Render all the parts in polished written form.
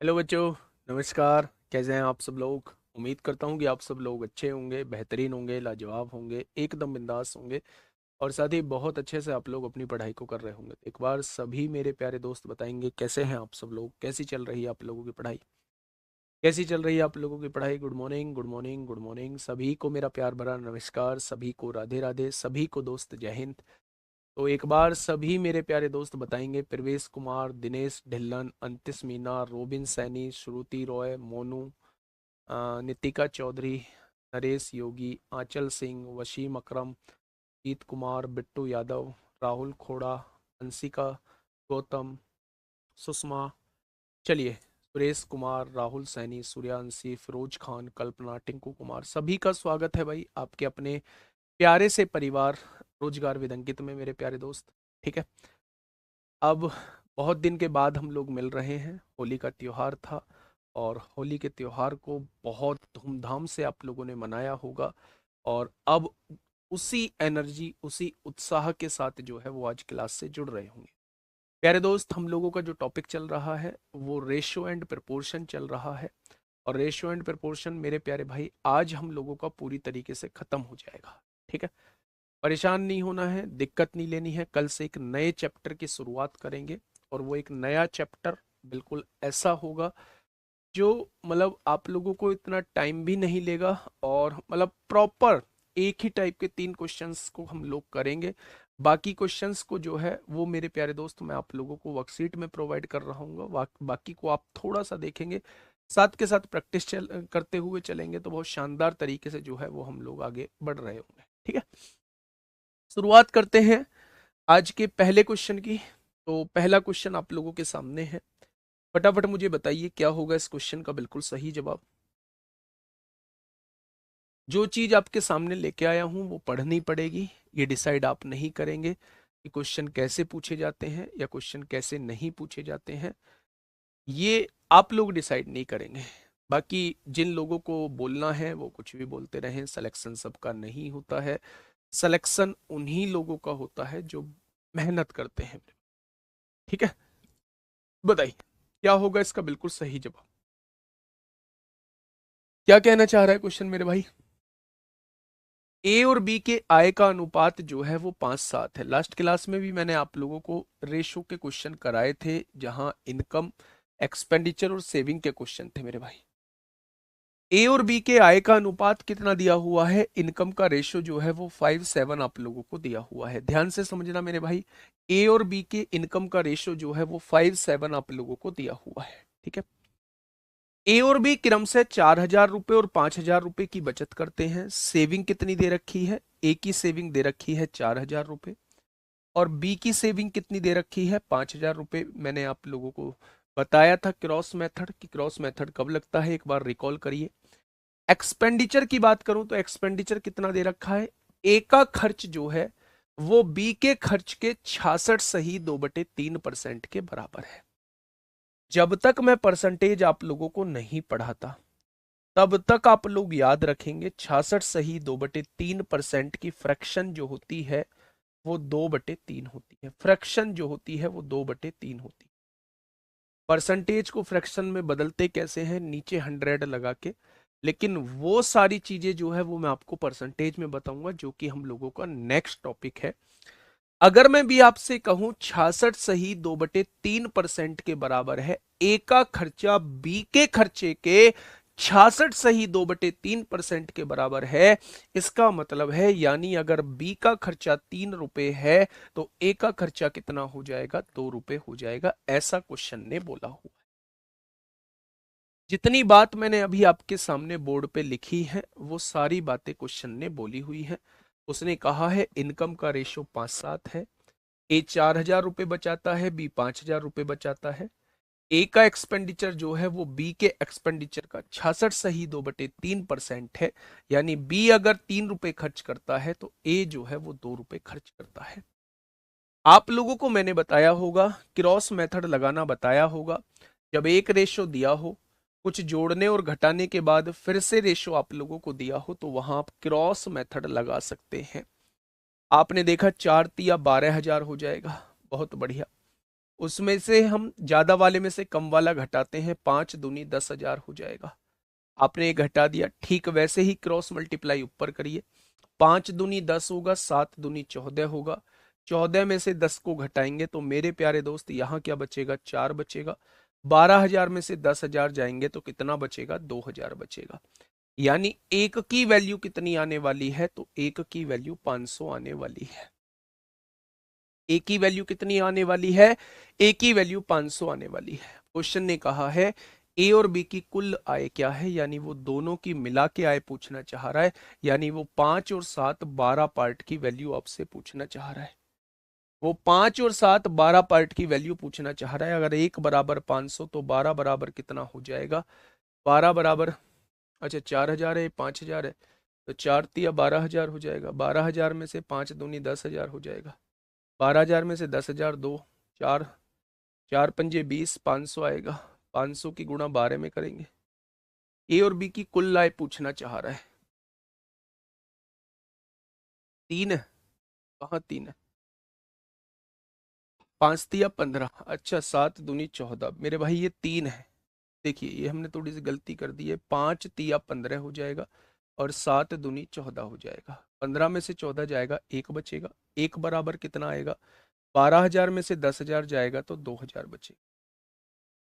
Hello बच्चों। नमस्कार। कैसे हैं आप सब लोग? उम्मीद करता हूँ कि आप सब लोग अच्छे होंगे, बेहतरीन होंगे, लाजवाब होंगे, एकदम बिंदास होंगे और साथ ही बहुत अच्छे से आप लोग अपनी पढ़ाई को कर रहे होंगे। एक बार सभी मेरे प्यारे दोस्त बताएंगे कैसे हैं आप सब लोग, कैसी चल रही है आप लोगों की पढ़ाई, कैसी चल रही है आप लोगों की पढ़ाई। Good morning, good morning, good morning. सभी को मेरा प्यार भरा नमस्कार, सभी को राधे राधे, सभी को दोस्त जय हिंद। तो एक बार सभी मेरे प्यारे दोस्त बताएंगे। प्रवेश कुमार, दिनेश ढिल्लन, अंतिश मीना, रोबिन सैनी, श्रुति रॉय, मोनू, नितिका चौधरी, नरेश योगी, आंचल सिंह, वसीम अकरम, जीत कुमार, बिट्टू यादव, राहुल खोड़ा, अंशिका, गौतम, सुषमा, चलिए, सुरेश कुमार, राहुल सैनी, सूर्यांशी, फिरोज खान, कल्पना, टिंकू कुमार, सभी का स्वागत है भाई आपके अपने प्यारे से परिवार रोजगार विदंकित में, मेरे प्यारे दोस्त। ठीक है। अब बहुत दिन के बाद हम लोग मिल रहे हैं। होली का त्योहार था और होली के त्योहार को बहुत धूमधाम से आप लोगों ने मनाया होगा और अब उसी एनर्जी, उसी उत्साह के साथ जो है वो आज क्लास से जुड़ रहे होंगे। प्यारे दोस्त, हम लोगों का जो टॉपिक चल रहा है वो रेशो एंड प्रपोर्शन चल रहा है और रेशो एंड प्रपोर्शन मेरे प्यारे भाई आज हम लोगों का पूरी तरीके से खत्म हो जाएगा। ठीक है। परेशान नहीं होना है, दिक्कत नहीं लेनी है। कल से एक नए चैप्टर की शुरुआत करेंगे और वो एक नया चैप्टर बिल्कुल ऐसा होगा जो मतलब आप लोगों को इतना टाइम भी नहीं लेगा और मतलब प्रॉपर एक ही टाइप के 3 क्वेश्चंस को हम लोग करेंगे। बाकी क्वेश्चंस को जो है वो मेरे प्यारे दोस्त मैं आप लोगों को वर्कशीट में प्रोवाइड कर रहा हूँ। बाकी को आप थोड़ा सा देखेंगे, साथ के साथ प्रैक्टिस करते हुए चलेंगे तो बहुत शानदार तरीके से जो है वो हम लोग आगे बढ़ रहे होंगे। ठीक है। शुरुआत करते हैं आज के पहले क्वेश्चन की। तो पहला क्वेश्चन आप लोगों के सामने है। फटाफट मुझे बताइए क्या होगा इस क्वेश्चन का बिल्कुल सही जवाब। जो चीज आपके सामने लेके आया हूं वो पढ़नी पड़ेगी। ये डिसाइड आप नहीं करेंगे कि क्वेश्चन कैसे पूछे जाते हैं या क्वेश्चन कैसे नहीं पूछे जाते हैं। ये आप लोग डिसाइड नहीं करेंगे। बाकी जिन लोगों को बोलना है वो कुछ भी बोलते रहें, सिलेक्शन सबका नहीं होता है। सिलेक्शन उन्हीं लोगों का होता है जो मेहनत करते हैं। ठीक है। बताइए क्या होगा इसका बिल्कुल सही जवाब। क्या कहना चाह रहा है क्वेश्चन मेरे भाई? ए और बी के आय का अनुपात जो है वो 5:7 है। लास्ट क्लास में भी मैंने आप लोगों को रेशो के क्वेश्चन कराए थे जहां इनकम, एक्सपेंडिचर और सेविंग के क्वेश्चन थे मेरे भाई। ए और बी के आय का अनुपात कितना दिया हुआ है, इनकम का रेशो जो है वो 5:7 आप लोगों को दिया हुआ है। ध्यान से समझना मेरे भाई। ए और बी के इनकम का रेशो जो है वो 5:7 आप लोगों को दिया हुआ है। ठीक है। ए और बी क्रम से 4,000 रुपए और 5,000 रुपए की बचत करते हैं। सेविंग कितनी दे रखी है? ए की सेविंग दे रखी है 4,000 रुपए और बी की सेविंग कितनी दे रखी है? 5,000 रुपए। मैंने आप लोगों को बताया था क्रॉस मेथड कि क्रॉस मेथड कब लगता है, एक बार रिकॉल करिए। एक्सपेंडिचर की बात करूं तो एक्सपेंडिचर कितना दे रखा है? ए का खर्च जो है वो बी के खर्च के 66 सही 2/3% के बराबर है। जब तक मैं परसेंटेज आप लोगों को नहीं पढ़ाता तब तक आप लोग याद रखेंगे 66 सही 2/3% की फ्रैक्शन जो होती है वो 2/3 होती है। फ्रैक्शन जो होती है वो 2/3 होती है। परसेंटेज को फ्रैक्शन में बदलते कैसे हैं? नीचे 100 लगा के। लेकिन वो सारी चीजें जो है वो मैं आपको परसेंटेज में बताऊंगा जो कि हम लोगों का नेक्स्ट टॉपिक है। अगर मैं भी आपसे कहूं 66 सही 2/3% के बराबर है, ए का खर्चा बी के खर्चे के 66 सही 2/3% के बराबर है, इसका मतलब है यानी अगर बी का खर्चा 3 रुपए है तो ए का खर्चा कितना हो जाएगा? 2 रुपए हो जाएगा। ऐसा क्वेश्चन ने बोला हुआ। जितनी बात मैंने अभी आपके सामने बोर्ड पे लिखी है वो सारी बातें क्वेश्चन ने बोली हुई है। उसने कहा है इनकम का रेशो 5:7 है। ए 4,000 रुपए बचाता है, बी 5,000 रुपए बचाता है। ए का एक्सपेंडिचर जो है वो बी के एक्सपेंडिचर का 66 सही 2/3% है। यानी बी अगर 3 रुपए खर्च करता है तो ए जो है वो 2 रुपए खर्च करता है। आप लोगों को मैंने बताया होगा, क्रॉस मेथड लगाना बताया होगा। जब एक रेशो दिया हो, कुछ जोड़ने और घटाने के बाद फिर से रेशो आप लोगों को दिया हो तो वहां आप क्रॉस मेथड लगा सकते हैं। आपने देखा 4 तिया 12,000 हो जाएगा। बहुत बढ़िया। उसमें से हम ज्यादा वाले में से कम वाला घटाते हैं, 5 दूनी 10,000 हो जाएगा। आपने ये घटा दिया, ठीक वैसे ही क्रॉस मल्टीप्लाई ऊपर करिए। 5 दूनी 10 होगा, 7 दूनी 14 होगा। 14 में से 10 को घटाएंगे तो मेरे प्यारे दोस्त यहाँ क्या बचेगा, 4 बचेगा। 12,000 में से 10,000 जाएंगे तो कितना बचेगा, 2,000 बचेगा। यानी एक की वैल्यू कितनी आने वाली है, तो एक की वैल्यू 500 आने वाली है। ए की वैल्यू कितनी आने वाली है, ए की वैल्यू 500 आने वाली है। क्वेश्चन ने कहा है ए और बी की कुल आय क्या है, यानी वो दोनों की मिला के आय पूछना चाह रहा है। यानी वो 5 और 7 12 पार्ट की वैल्यू आपसे पूछना चाह रहा है। वो 5 और 7 12 पार्ट की वैल्यू पूछना चाह रहा है। अगर एक बराबर 500 तो 12 बराबर कितना हो जाएगा, 12 बराबर, अच्छा 4,000 है, 5,000 है, तो 4 तिया 12,000 हो जाएगा। 12,000 में से 5 दूनी 10,000 हो जाएगा। 12,000 में से 10,000 दो, चार, चार पंजे 20, 500 आएगा। 500 की गुणा 12 में करेंगे। ए और बी की कुल आय पूछना चाह रहा है। 3 है, कहाँ 3 है, 5 तिया 15, अच्छा 7 दूनी 14, मेरे भाई ये 3 है। देखिए ये हमने थोड़ी सी गलती कर दी है, 5 तिया 15 हो जाएगा और 7 दूनी 14 हो जाएगा। 15 में से 14 जाएगा, एक बचेगा। एक बराबर कितना आएगा, 12,000 में से 10,000 जाएगा तो 2,000 बचेगा।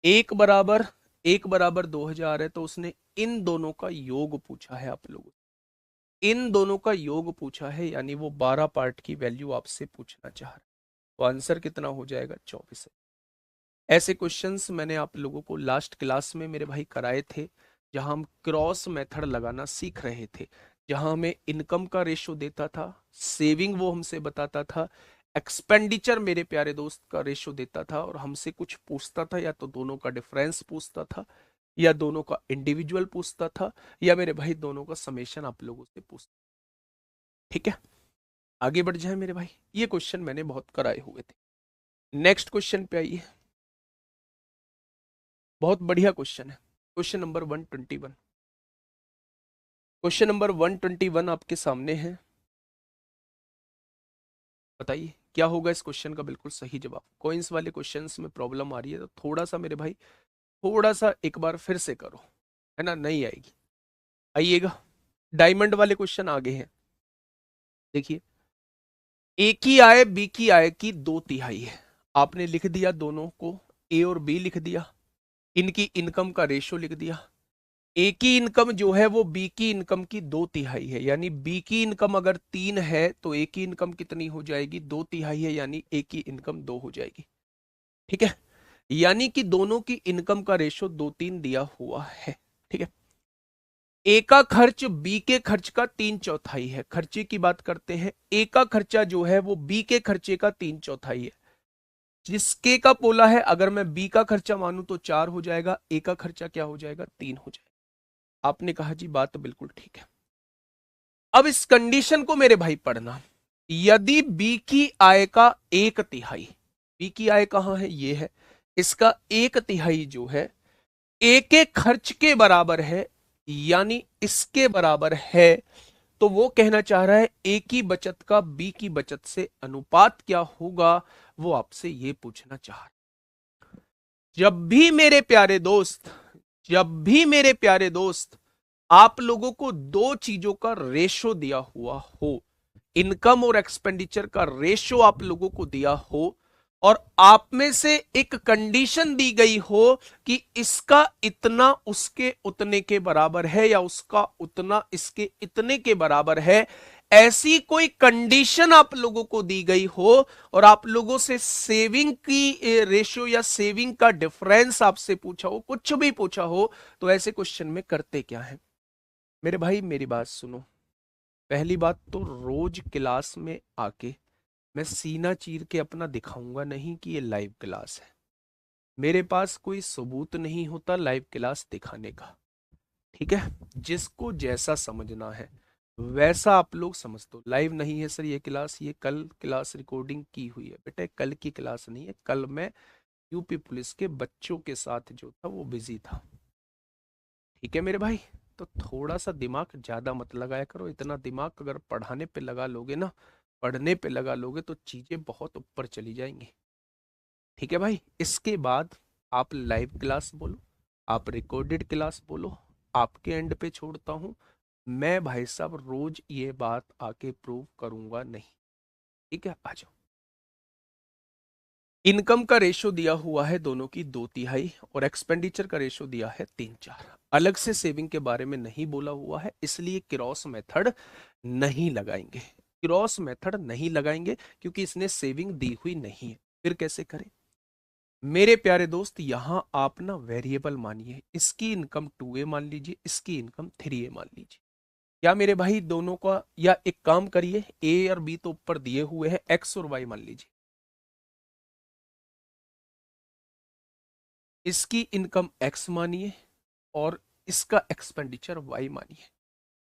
एक बराबर, एक बराबर 2,000 है, तो उसने इन दोनों का योग पूछा है आप लोगों से। इन दोनों का योग पूछा है, यानी वो 12 पार्ट की वैल्यू आपसे पूछना चाह रहा है। तो आंसर कितना हो जाएगा, 24 है। ऐसे क्वेश्चंस मैंने आप लोगों को लास्ट क्लास में मेरे भाई कराए थे, जहां हम क्रॉस मेथड लगाना सीख रहे थे, जहां हमें इनकम का रेशो देता था, सेविंग वो हमसे बताता था, एक्सपेंडिचर मेरे प्यारे दोस्त का रेशो देता था, और हमसे कुछ पूछता था, या तो दोनों का डिफरेंस पूछता था, या दोनों का इंडिविजुअल पूछता था, या मेरे भाई दोनों का समेशन आप लोगों से पूछता। ठीक है, आगे बढ़ जाए मेरे भाई। ये क्वेश्चन मैंने बहुत कराए हुए थे। नेक्स्ट क्वेश्चन पे आइए, बहुत बढ़िया क्वेश्चन है। Question number 121। क्वेश्चन नंबर 121 आपके सामने है। बताइए क्या होगा इस क्वेश्चन का बिल्कुल सही जवाब। कोइंस वाले क्वेश्चंस में प्रॉब्लम आ रही है तो थोड़ा सा मेरे भाई, थोड़ा सा एक बार फिर से करो, है ना, नहीं आएगी। आइएगा, डायमंड वाले क्वेश्चन आगे हैं। देखिए, ए की आय बी की आय की 2/3 है। आपने लिख दिया दोनों को, ए और बी लिख दिया, इनकी इनकम का रेशो लिख दिया। ए की इनकम जो है वो बी की इनकम की 2/3 है, यानी बी की इनकम अगर 3 है तो ए की इनकम कितनी हो जाएगी, 2/3 है, यानी ए की इनकम 2 हो जाएगी। ठीक है, यानी कि दोनों की इनकम का रेशो 2-3 दिया हुआ है। ठीक है, ए का खर्च बी के खर्च का 3/4 है। खर्चे की बात करते हैं, ए का खर्चा जो है वो बी के खर्चे का 3/4 है। जिसके का बोला है, अगर मैं बी का खर्चा मानूं तो 4 हो जाएगा, ए का खर्चा क्या हो जाएगा, 3 हो जाएगा। आपने कहा जी बात बिल्कुल ठीक है। अब इस कंडीशन को मेरे भाई पढ़ना, यदि बी की आय का 1/3, बी की आय कहां है, ये है, इसका 1/3 जो है ए के खर्च के बराबर है, यानी इसके बराबर है, तो वो कहना चाह रहा है ए की बचत का बी की बचत से अनुपात क्या होगा, वो आपसे ये पूछना चाह रहा है। जब भी मेरे प्यारे दोस्त, जब भी मेरे प्यारे दोस्त आप लोगों को दो चीजों का रेशो दिया हुआ हो, इनकम और एक्सपेंडिचर का रेशो आप लोगों को दिया हो, और आप में से एक कंडीशन दी गई हो कि इसका इतना उसके उतने के बराबर है, या उसका उतना इसके इतने के बराबर है, ऐसी कोई कंडीशन आप लोगों को दी गई हो, और आप लोगों से सेविंग की रेशियो या सेविंग का डिफरेंस आपसे पूछा हो, कुछ भी पूछा हो, तो ऐसे क्वेश्चन में करते क्या है मेरे भाई, मेरी बात सुनो। पहली बात तो रोज क्लास में आके मैं सीना चीर के अपना दिखाऊंगा नहीं कि ये लाइव क्लास है। मेरे पास कोई सबूत नहीं होता लाइव क्लास दिखाने का। ठीक है, जिसको जैसा समझना है वैसा आप लोग समझ दो। लाइव नहीं है सर ये क्लास, ये कल क्लास रिकॉर्डिंग की हुई है। बेटा कल की क्लास नहीं है, कल मैं यूपी पुलिस के बच्चों के साथ जो था वो बिजी था। ठीक है मेरे भाई, तो थोड़ा सा दिमाग ज्यादा मत लगाया करो। इतना दिमाग अगर पढ़ाने पे लगा लोगे ना, पढ़ने पे लगा लोगे, तो चीजें बहुत ऊपर चली जाएंगी। ठीक है भाई। इसके बाद आप लाइव क्लास बोलो, आप रिकॉर्डेड क्लास बोलो, आपके एंड पे छोड़ता हूं। मैं भाई साहब रोज ये बात आके प्रूव करूंगा नहीं। ठीक है, आ जाओ। इनकम का रेशो दिया हुआ है दोनों की 2/3 और एक्सपेंडिचर का रेशो दिया है 3/4। अलग से सेविंग के बारे में नहीं बोला हुआ है, इसलिए क्रॉस मेथड नहीं लगाएंगे। क्रॉस मेथड नहीं लगाएंगे क्योंकि इसने सेविंग दी हुई नहीं है। फिर कैसे करें मेरे प्यारे दोस्त? यहां आप ना वेरिएबल मानिए, इसकी इनकम 2A मान लीजिए, इसकी इनकम 3A मान लीजिए। क्या मेरे भाई दोनों का, या एक काम करिए, ए और बी तो ऊपर दिए हुए हैं, एक्स और वाई मान लीजिए। इसकी इनकम एक्स मानिए और इसका एक्सपेंडिचर वाई मानिए।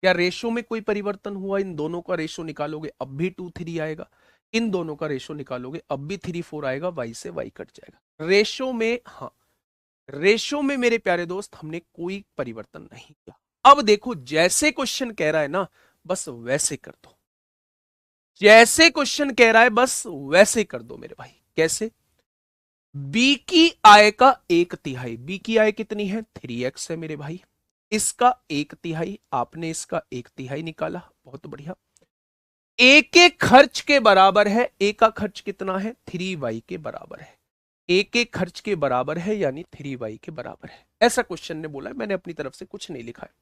क्या रेशो में कोई परिवर्तन हुआ? इन दोनों का रेशो निकालोगे अब भी 2/3 आएगा, इन दोनों का रेशो निकालोगे अब भी 3/4 आएगा, वाई से वाई कट जाएगा। रेशो में, हाँ, रेशो में मेरे प्यारे दोस्त हमने कोई परिवर्तन नहीं किया। अब देखो, जैसे क्वेश्चन कह रहा है ना, बस वैसे कर दो। जैसे क्वेश्चन कह रहा है बस वैसे कर दो मेरे भाई। कैसे? बी की आय का 1/3, बी की आय कितनी है? 3x है मेरे भाई। इसका 1/3, आपने इसका 1/3 निकाला, बहुत बढ़िया। ए के खर्च के बराबर है, ए का खर्च कितना है? 3y के बराबर है। ए के खर्च के बराबर है यानी 3y के बराबर है, ऐसा क्वेश्चन ने बोला है, मैंने अपनी तरफ से कुछ नहीं लिखा है।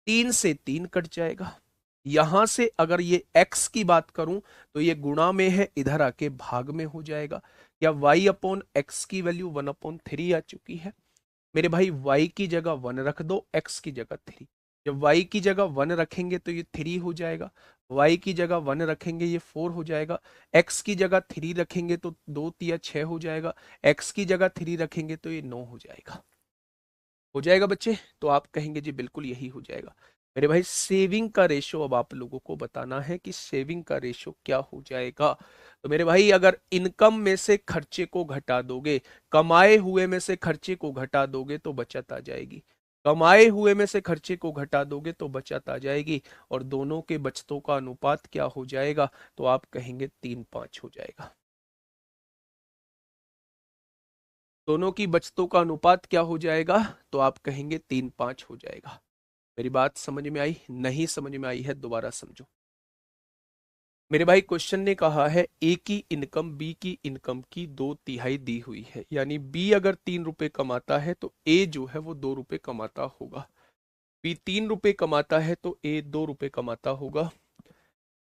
3 से 3 कट जाएगा। यहां से अगर ये x की बात करूं तो ये गुणा में है, इधर आके भाग में हो जाएगा। या y अपॉन एक्स की वैल्यू 1/3 आ चुकी है मेरे भाई। y की जगह 1 रख दो, x की जगह 3। जब y की जगह 1 रखेंगे तो ये 3 हो जाएगा, y की जगह 1 रखेंगे ये 4 हो जाएगा, x की जगह 3 रखेंगे तो 2 या 6 हो जाएगा, x की जगह 3 रखेंगे तो ये 9 हो जाएगा। हो जाएगा बच्चे? तो आप कहेंगे जी बिल्कुल यही हो जाएगा मेरे भाई। सेविंग का रेशो अब आप लोगों को बताना है कि सेविंग का रेशो क्या हो जाएगा। तो मेरे भाई अगर इनकम में से खर्चे को घटा दोगे, कमाए हुए में से खर्चे को घटा दोगे तो बचत आ जाएगी। कमाए हुए में से खर्चे को घटा दोगे तो बचत आ जाएगी। और दोनों के बचतों का अनुपात क्या हो जाएगा? तो आप कहेंगे 3:5 हो जाएगा। दोनों की बचतों का अनुपात क्या हो जाएगा? तो आप कहेंगे 3:5 हो जाएगा। मेरी बात समझ में आई? नहीं समझ में आई है दोबारा समझो मेरे भाई। क्वेश्चन ने कहा है ए की इनकम बी की इनकम की 2/3 दी हुई है, यानी बी अगर 3 रुपए कमाता है तो ए जो है वो 2 रुपए कमाता होगा। बी 3 रुपए कमाता है तो ए 2 रुपए कमाता होगा।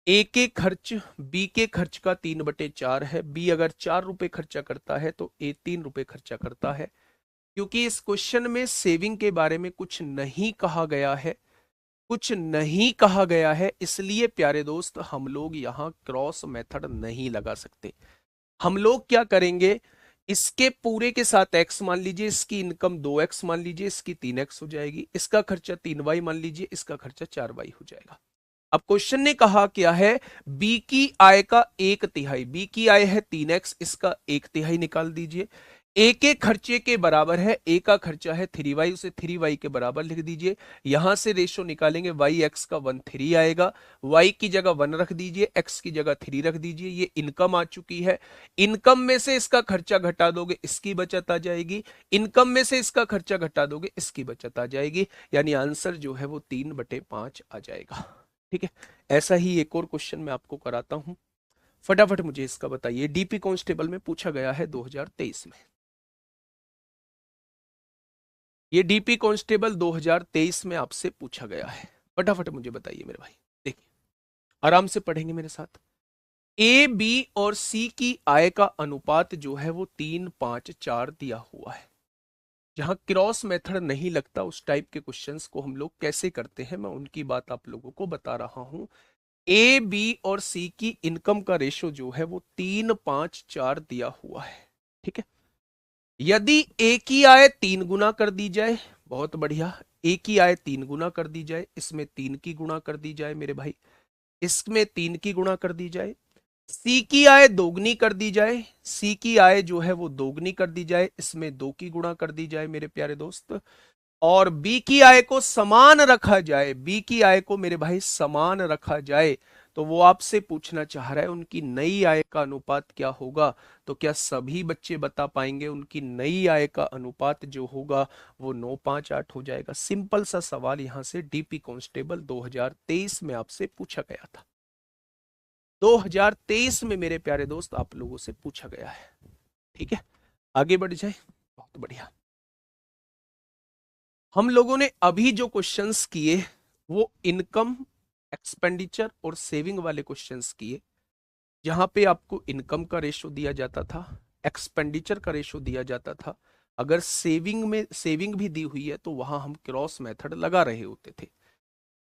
ए के खर्च बी के खर्च का 3/4 है। बी अगर 4 रुपए खर्चा करता है तो ए 3 रुपए खर्चा करता है। क्योंकि इस क्वेश्चन में सेविंग के बारे में कुछ नहीं कहा गया है, कुछ नहीं कहा गया है, इसलिए प्यारे दोस्त हम लोग यहां क्रॉस मेथड नहीं लगा सकते। हम लोग क्या करेंगे, इसके पूरे के साथ x मान लीजिए, इसकी इनकम 2x मान लीजिए, इसकी 3x हो जाएगी, इसका खर्चा 3y मान लीजिए, इसका खर्चा 4y हो जाएगा। अब क्वेश्चन ने कहा क्या है, बी की आय का 1/3, बी की आय है 3x, इसका 1/3 निकाल दीजिए। ए के खर्चे के बराबर है, ए का खर्चा है 3y, उसे 3y के बराबर लिख दीजिए। यहां से रेशो निकालेंगे, y x का 1/3 आएगा, y की जगह 1 रख दीजिए, x की जगह 3 रख दीजिए। ये इनकम आ चुकी है। इनकम में से इसका खर्चा घटा दोगे, इसकी बचत आ जाएगी। इनकम में से इसका खर्चा घटा दोगे, इसकी बचत आ जाएगी। यानी आंसर जो है वो 3/5 आ जाएगा। ठीक है, ऐसा ही एक और क्वेश्चन मैं आपको कराता हूं, फटाफट मुझे इसका बताइए। डीपी कांस्टेबल में पूछा गया है 2023 में। ये डीपी कांस्टेबल 2023 में आपसे पूछा गया है, फटाफट मुझे बताइए मेरे भाई। देखिए, आराम से पढ़ेंगे मेरे साथ। ए बी और सी की आय का अनुपात जो है वो 3:5:4 दिया हुआ है। जहां क्रॉस मेथड नहीं लगता उस टाइप के क्वेश्चंस को हम लोग कैसे करते हैं, मैं उनकी बात आप लोगों को बता रहा हूं। ए बी और सी की इनकम का रेशो जो है वो 3:5:4 दिया हुआ है। ठीक है, यदि ए की आय 3 गुना कर दी जाए, बहुत बढ़िया, ए की आय 3 गुना कर दी जाए, इसमें 3 की गुणा कर दी जाए मेरे भाई, इसमें 3 की गुणा कर दी जाए। सी की आय 2 गुनी कर दी जाए, सी की आय जो है वो 2 गुनी कर दी जाए, इसमें 2 की गुणा कर दी जाए मेरे प्यारे दोस्त। और बी की आय को समान रखा जाए, बी की आय को मेरे भाई समान रखा जाए, तो वो आपसे पूछना चाह रहा है उनकी नई आय का अनुपात क्या होगा। तो क्या सभी बच्चे बता पाएंगे? उनकी नई आय का अनुपात जो होगा वो 958 हो जाएगा। सिंपल सा सवाल यहां से डीपी कांस्टेबल 2023 में आपसे पूछा गया था। 2023 में मेरे प्यारे दोस्त आप लोगों से पूछा गया है। ठीक है, आगे बढ़ जाए। बहुत बढ़िया। हम लोगों ने अभी जो क्वेश्चंस किए वो इनकम, एक्सपेंडिचर और सेविंग वाले क्वेश्चंस किए, जहां पे आपको इनकम का रेशो दिया जाता था, एक्सपेंडिचर का रेशो दिया जाता था। अगर सेविंग भी दी हुई है तो वहां हम क्रॉस मेथड लगा रहे होते थे।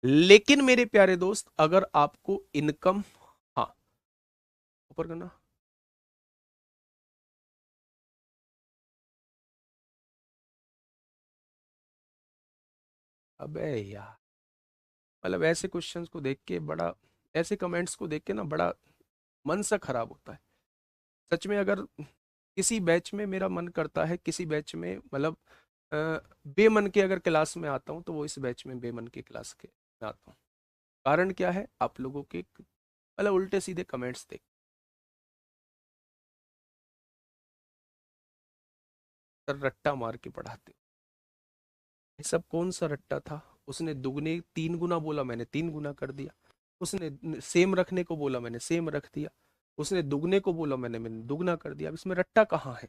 लेकिन मेरे प्यारे दोस्त अगर आपको इनकम, हाँ ऊपर करना, अबे यार, मतलब ऐसे क्वेश्चंस को देख के बड़ा, ऐसे कमेंट्स को देख के ना बड़ा मन सा खराब होता है सच में। अगर किसी बैच में मेरा मन करता है, किसी बैच में मतलब अ, बेमन के अगर क्लास में आता हूँ तो वो इस बैच में बेमन के क्लास के में आता हूँ। कारण क्या है? आप लोगों के मतलब उल्टे सीधे कमेंट्स देख कर रट्टा मार के पढ़ाते हो। ये सब कौन सा रट्टा था? उसने दुगने 3 गुना बोला, मैंने 3 गुना कर दिया। उसने सेम रखने को बोला, मैंने सेम रख दिया। उसने दुगने को बोला, मैंने दुगना कर दिया। अब इसमें रट्टा कहाँ है?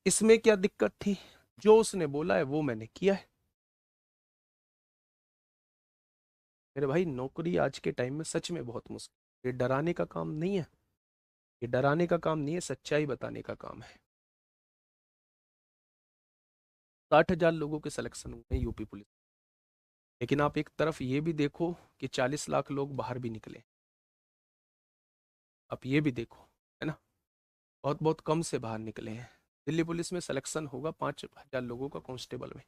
इसमें क्या दिक्कत थी? जो उसने बोला है वो मैंने किया है। मेरे भाई नौकरी आज के टाइम में सच में बहुत मुश्किल, ये डराने का काम नहीं है। ये डराने का काम नहीं है, सच्चाई बताने का काम है। 60,000 लोगों के सिलेक्शन हुए हैं यूपी पुलिस। लेकिन आप एक तरफ ये भी देखो कि 40 लाख लोग बाहर भी निकले। आप ये भी देखो, है ना, बहुत बहुत कम से बाहर निकले हैं। दिल्ली पुलिस में सिलेक्शन होगा 5,000 लोगों का कांस्टेबल में,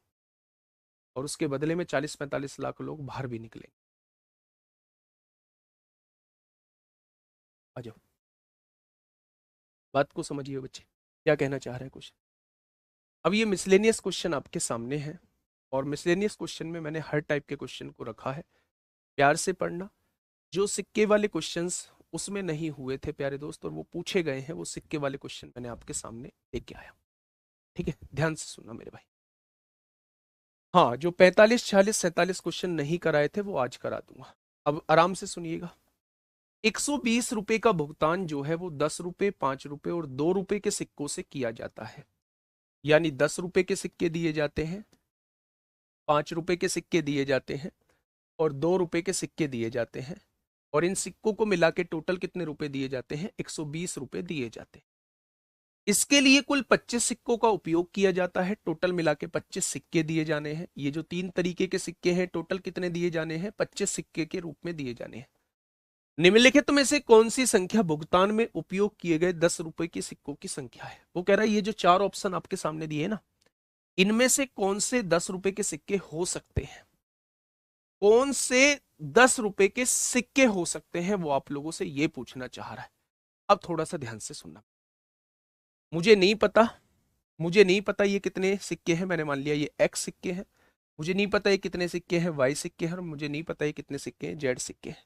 और उसके बदले में 40-45 लाख लोग बाहर भी निकले। आ जाओ, बात को समझिए बच्चे, क्या कहना चाह रहे हैं कुछ। अब ये मिसलेनियस क्वेश्चन आपके सामने है, और मिसलेनियस क्वेश्चन में मैंने हर टाइप के क्वेश्चन को रखा है। प्यार से पढ़ना। जो सिक्के वाले क्वेश्चंस उसमें नहीं हुए थे प्यारे दोस्त और वो पूछे गए हैं, वो सिक्के वाले क्वेश्चन मैंने आपके सामने लेके आया। ठीक है, ध्यान से सुनना मेरे भाई। हाँ, जो 45, 46, 47 क्वेश्चन नहीं कराए थे वो आज करा दूंगा। अब आराम से सुनिएगा। 120 रुपए का भुगतान जो है वो 10 रुपए, 5 रुपए और 2 रुपए के सिक्कों से किया जाता है। यानी 10 रुपए के सिक्के दिए जाते हैं, 5 रुपए के सिक्के दिए जाते हैं और 2 रुपए के सिक्के दिए जाते हैं। और इन सिक्कों को मिला के टोटल कितने रुपए दिए जाते हैं? 120 रुपए दिए जाते हैं। इसके लिए कुल 25 सिक्कों का उपयोग किया जाता है। टोटल मिला के 25 सिक्के दिए जाने हैं। ये जो 3 तरीके के सिक्के हैं, टोटल कितने दिए जाने हैं? 25 सिक्के के रूप में दिए जाने हैं। निम्नलिखित में से कौन सी संख्या भुगतान में उपयोग किए गए 10 रुपए के सिक्कों की संख्या है? वो कह रहा है ये जो 4 ऑप्शन आपके सामने दिए ना, इनमें से कौन से 10 रुपए के सिक्के हो सकते हैं? कौन से 10 रुपए के सिक्के हो सकते हैं, वो आप लोगों से ये पूछना चाह रहा है। अब थोड़ा सा ध्यान से सुनना। मुझे नहीं पता, मुझे नहीं पता ये कितने सिक्के हैं। मैंने मान लिया ये एक्स सिक्के हैं। मुझे नहीं पता ये कितने सिक्के हैं वाई सिक्के हैं, और मुझे नहीं पता ये कितने सिक्के हैं जेड सिक्के हैं।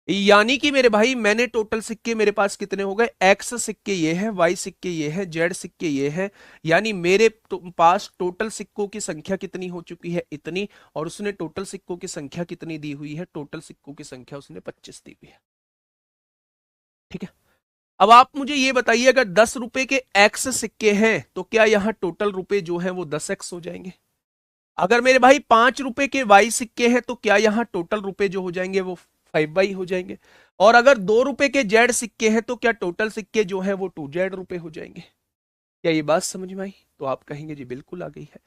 यानी कि मेरे भाई मैंने टोटल सिक्के मेरे पास कितने हो गए? एक्स सिक्के ये है, वाई सिक्के ये है, जेड सिक्के ये है। यानी मेरे पास टोटल सिक्कों की संख्या कितनी हो चुकी है? इतनी। और उसने टोटल सिक्कों की संख्या कितनी दी हुई है? टोटल सिक्कों की संख्या उसने 25 दी हुई है। ठीक है, अब आप मुझे ये बताइए, अगर 10 रुपए के एक्स सिक्के हैं तो क्या यहां टोटल रुपए जो है वो 10x हो जाएंगे? अगर मेरे भाई 5 रुपए के वाई सिक्के हैं तो क्या यहां टोटल रुपए जो हो जाएंगे वो 5y हो जाएंगे? और अगर 2 रुपए के जेड सिक्के हैं तो क्या टोटल सिक्के जो है वो 2z रुपए हो जाएंगे? क्या ये बात समझ में आई? तो आप कहेंगे जी बिल्कुल आ गई है।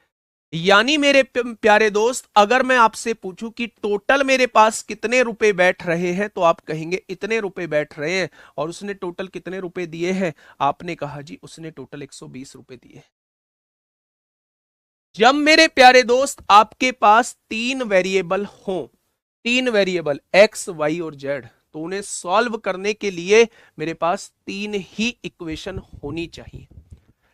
यानी मेरे प्यारे दोस्त, अगर मैं आपसे पूछूं कि टोटल मेरे पास कितने रुपए बैठ रहे हैं तो आप कहेंगे इतने रुपए बैठ रहे हैं। और उसने टोटल कितने रुपए दिए हैं? आपने कहा जी उसने टोटल 120 रुपए दिए। जब मेरे प्यारे दोस्त आपके पास 3 वेरिएबल हो, 3 वेरिएबल एक्स वाई और जेड, तो उन्हें सॉल्व करने के लिए मेरे पास 3 ही इक्वेशन होनी चाहिए।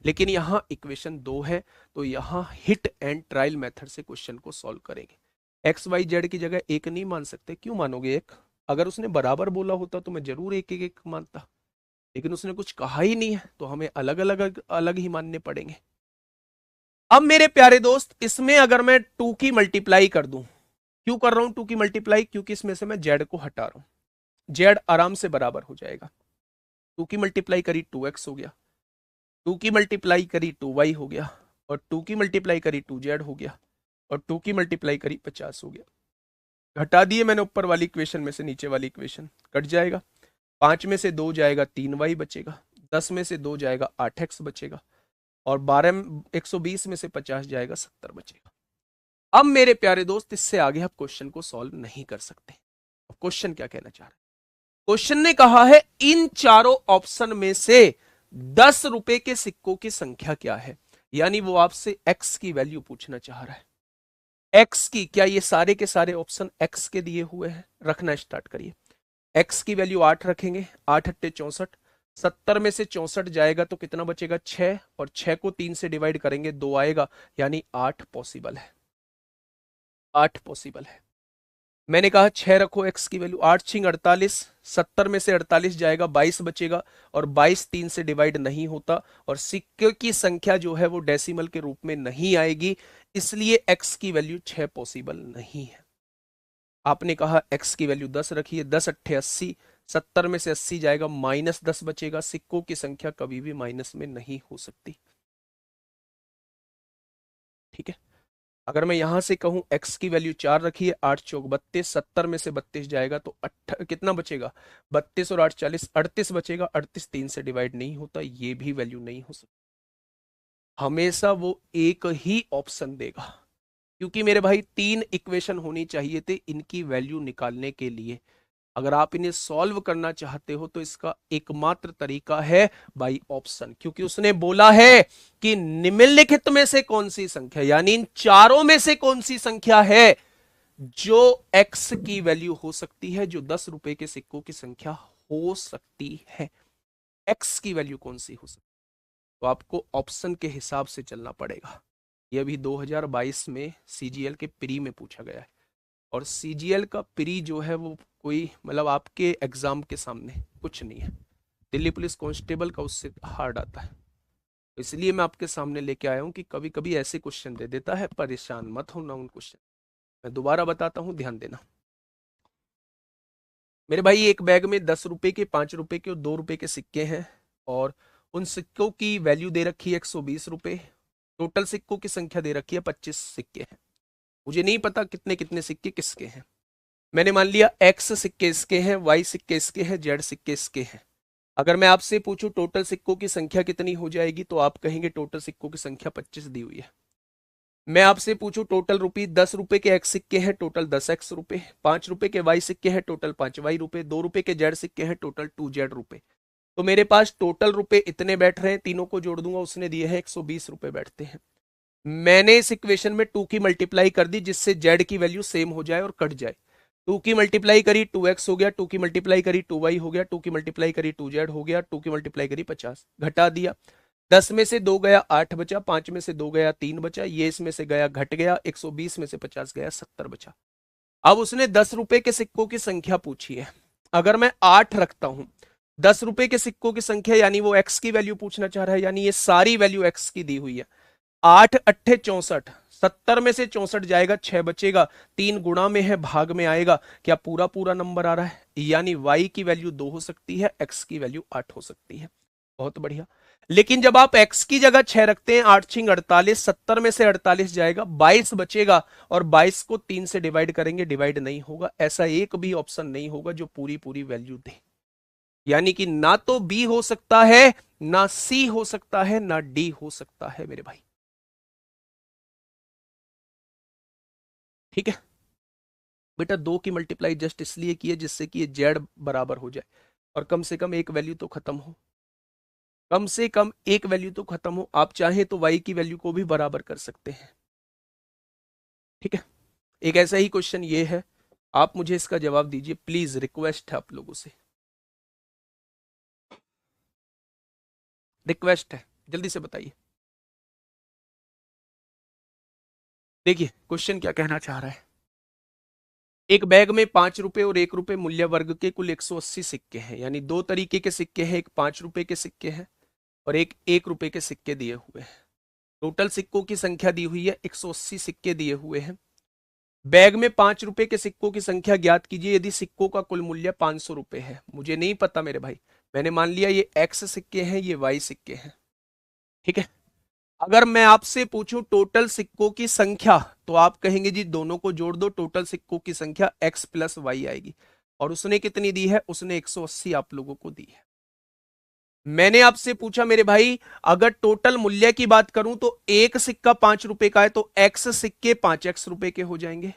लेकिन यहां इक्वेशन 2 है, तो यहां हिट एंड ट्रायल मेथड से क्वेश्चन को सॉल्व करेंगे। एक्स वाई जेड की जगह एक नहीं मान सकते। क्यों मानोगे एक? अगर उसने बराबर बोला होता तो मैं जरूर एक एक एक मानता, लेकिन उसने कुछ कहा ही नहीं है, तो हमें अलग अलग अलग ही मानने पड़ेंगे। अब मेरे प्यारे दोस्त, इसमें अगर मैं टू की मल्टीप्लाई कर दूं, क्यों कर रहा हूं टू की मल्टीप्लाई, क्योंकि इसमें से मैं जेड को हटा रहा हूं, जेड आराम से बराबर हो जाएगा। टू की मल्टीप्लाई करी 2x हो गया, टू की मल्टीप्लाई करी 2y हो गया, और टू की मल्टीप्लाई करी 2z हो गया, और टू की मल्टीप्लाई करी 50 हो गया। घटा दिए मैंने ऊपर वाली इक्वेशन में से नीचे वाली इक्वेशन, कट जाएगा। 5 में से 2 जाएगा 3y बचेगा, 10 में से 2 जाएगा 8x बचेगा, और 120 में से 50 जाएगा 70 बचेगा। अब मेरे प्यारे दोस्त, इससे आगे आप क्वेश्चन को सॉल्व नहीं कर सकते। अब क्वेश्चन क्या कहना चाह रहा है, क्वेश्चन ने कहा है इन चारों ऑप्शन में से 10 रुपए के सिक्कों की संख्या क्या है, यानी वो आपसे x की वैल्यू पूछना चाह रहा है। x की, क्या ये सारे के सारे ऑप्शन x के दिए हुए हैं, रखना स्टार्ट करिए। x की वैल्यू 8 रखेंगे, 8 अट्टे 64, 70 में से 64 जाएगा तो कितना बचेगा 6, और 6 को 3 से डिवाइड करेंगे 2 आएगा, यानी 8 पॉसिबल है, 8 पॉसिबल है। मैंने कहा 6 रखो, x की वैल्यू 8 छिंग 48, 70 में से 48 जाएगा 22 बचेगा, और 22 3 से डिवाइड नहीं होता, और सिक्के की संख्या जो है वो डेसिमल के रूप में नहीं आएगी, इसलिए x की वैल्यू 6 पॉसिबल नहीं है। आपने कहा x की वैल्यू 10 रखिए, 10 अट्ठे 80, 70 में से 80 जाएगा -10 बचेगा, सिक्कों की संख्या कभी भी माइनस में नहीं हो सकती। ठीक है, अगर मैं यहां से कहूं x की वैल्यू 4 रखिए, 8 चौक 32, 70 में से 32 जाएगा तो कितना बचेगा 32, और 8 40, 38 बचेगा, 38 3 से डिवाइड नहीं होता, ये भी वैल्यू नहीं हो सकती। हमेशा वो एक ही ऑप्शन देगा, क्योंकि मेरे भाई 3 इक्वेशन होनी चाहिए थे इनकी वैल्यू निकालने के लिए। अगर आप इन्हें सॉल्व करना चाहते हो तो इसका एकमात्र तरीका है बाई ऑप्शन, क्योंकि उसने बोला है कि निम्नलिखित में से कौन सी संख्या, यानी इन चारों में से कौन सी संख्या है जो x की वैल्यू हो सकती है, जो 10 रुपए के सिक्कों की संख्या हो सकती है। x की वैल्यू कौन सी हो सकती है, तो आपको ऑप्शन के हिसाब से चलना पड़ेगा। यह भी 2022 में सीजीएल के प्री में पूछा गया है, और सीजीएल का प्री जो है वो कोई मतलब आपके एग्जाम के सामने कुछ नहीं है, दिल्ली पुलिस कांस्टेबल का उससे हार्ड आता है। इसलिए मैं आपके सामने लेके आया हूं कि कभी कभी ऐसे क्वेश्चन दे देता है, परेशान मत होना उन क्वेश्चन। मैं दोबारा बताता हूं, ध्यान देना मेरे भाई। एक बैग में 10 रुपए के, 5 रुपए के और 2 रुपए के सिक्के हैं, और उन सिक्कों की वैल्यू दे रखी है 120 रुपए। टोटल सिक्कों की संख्या दे रखी है 25 सिक्के हैं। मुझे नहीं पता कितने कितने सिक्के किसके हैं। मैंने मान लिया x सिक्के इसके हैं, y सिक्के इसके हैं, z सिक्के इसके हैं। अगर मैं आपसे पूछूं टोटल सिक्कों की संख्या कितनी हो जाएगी, तो आप कहेंगे टोटल सिक्कों की संख्या 25 दी हुई है। मैं आपसे पूछूं टोटल रुपये, 10 रुपए के x सिक्के हैं, टोटल 10x रुपए, 5 रुपए के y सिक्के हैं, टोटल 5y रुपए, 2 रुपए के z सिक्के हैं, टोटल 2z रुपए। तो मेरे पास टोटल रुपए इतने बैठ रहे हैं, तीनों को जोड़ दूंगा, उसने दिए हैं 120 रुपए बैठते हैं। मैंने इस इक्वेशन में 2 की मल्टीप्लाई कर दी, जिससे z की वैल्यू सेम हो जाए और कट जाए। 2 की मल्टीप्लाई करी 2x हो गया, 2 की मल्टीप्लाई करी 2y हो गया, 2 की मल्टीप्लाई करी 2z हो गया, 2 की मल्टीप्लाई करी 50, घटा दिया। 10 में से 2 गया 8 बचा, 5 में से 2 गया 3 बचा, ये इसमें से गया घट गया, 120 में से 50 गया 70 बचा। अब उसने 10 रुपए के सिक्कों की संख्या पूछी है। अगर मैं 8 रखता हूं 10 रुपए के सिक्कों की संख्या, यानी वो x की वैल्यू पूछना चाह रहा है, यानी ये सारी वैल्यू x की दी हुई है। 8 अट्ठे 64, 70 में से 64 जाएगा 6 बचेगा, 3 गुणा में है भाग में आएगा, क्या पूरा पूरा नंबर आ रहा है, यानी y की वैल्यू 2 हो सकती है, x की वैल्यू 8 हो सकती है। बहुत बढ़िया। लेकिन जब आप x की जगह 6 रखते हैं, 8 छिंग 48, 70 में से 48 जाएगा 22 बचेगा, और 22 को 3 से डिवाइड करेंगे, डिवाइड नहीं होगा। ऐसा एक भी ऑप्शन नहीं होगा जो पूरी पूरी वैल्यू दे, यानी कि ना तो b हो सकता है, ना c हो सकता है, ना d हो सकता है मेरे भाई। ठीक है बेटा, 2 की मल्टीप्लाई जस्ट इसलिए की है जिससे कि ये जेड बराबर हो जाए, और कम से कम एक वैल्यू तो खत्म हो, कम से कम एक वैल्यू तो खत्म हो। आप चाहें तो y की वैल्यू को भी बराबर कर सकते हैं। ठीक है, एक ऐसा ही क्वेश्चन ये है, आप मुझे इसका जवाब दीजिए प्लीज, रिक्वेस्ट है आप लोगों से, रिक्वेस्ट है, जल्दी से बताइए। देखिए क्वेश्चन क्या कहना चाह रहा है, एक बैग में 5 रुपए और 1 रुपए मूल्य वर्ग के कुल 180 सिक्के हैं, यानी दो तरीके के सिक्के हैं, एक 5 रुपए के सिक्के हैं और एक 1 रुपए के सिक्के दिए हुए हैं। टोटल सिक्कों की संख्या दी हुई है, 180 सिक्के दिए हुए हैं। बैग में 5 रुपए के सिक्कों की संख्या ज्ञात कीजिए यदि सिक्कों का कुल मूल्य 500 रुपए है। मुझे नहीं पता मेरे भाई, मैंने मान लिया ये एक्स सिक्के हैं, ये वाई सिक्के हैं, ठीक है। अगर मैं आपसे पूछूं टोटल सिक्कों की संख्या, तो आप कहेंगे जी दोनों को जोड़ दो, टोटल सिक्कों की संख्या x प्लस वाई आएगी। और उसने कितनी दी है? उसने 180 आप लोगों को दी है। मैंने आपसे पूछा मेरे भाई, अगर टोटल मूल्य की बात करूं तो एक सिक्का 5 रुपए का है तो x सिक्के 5x रुपए के हो जाएंगे।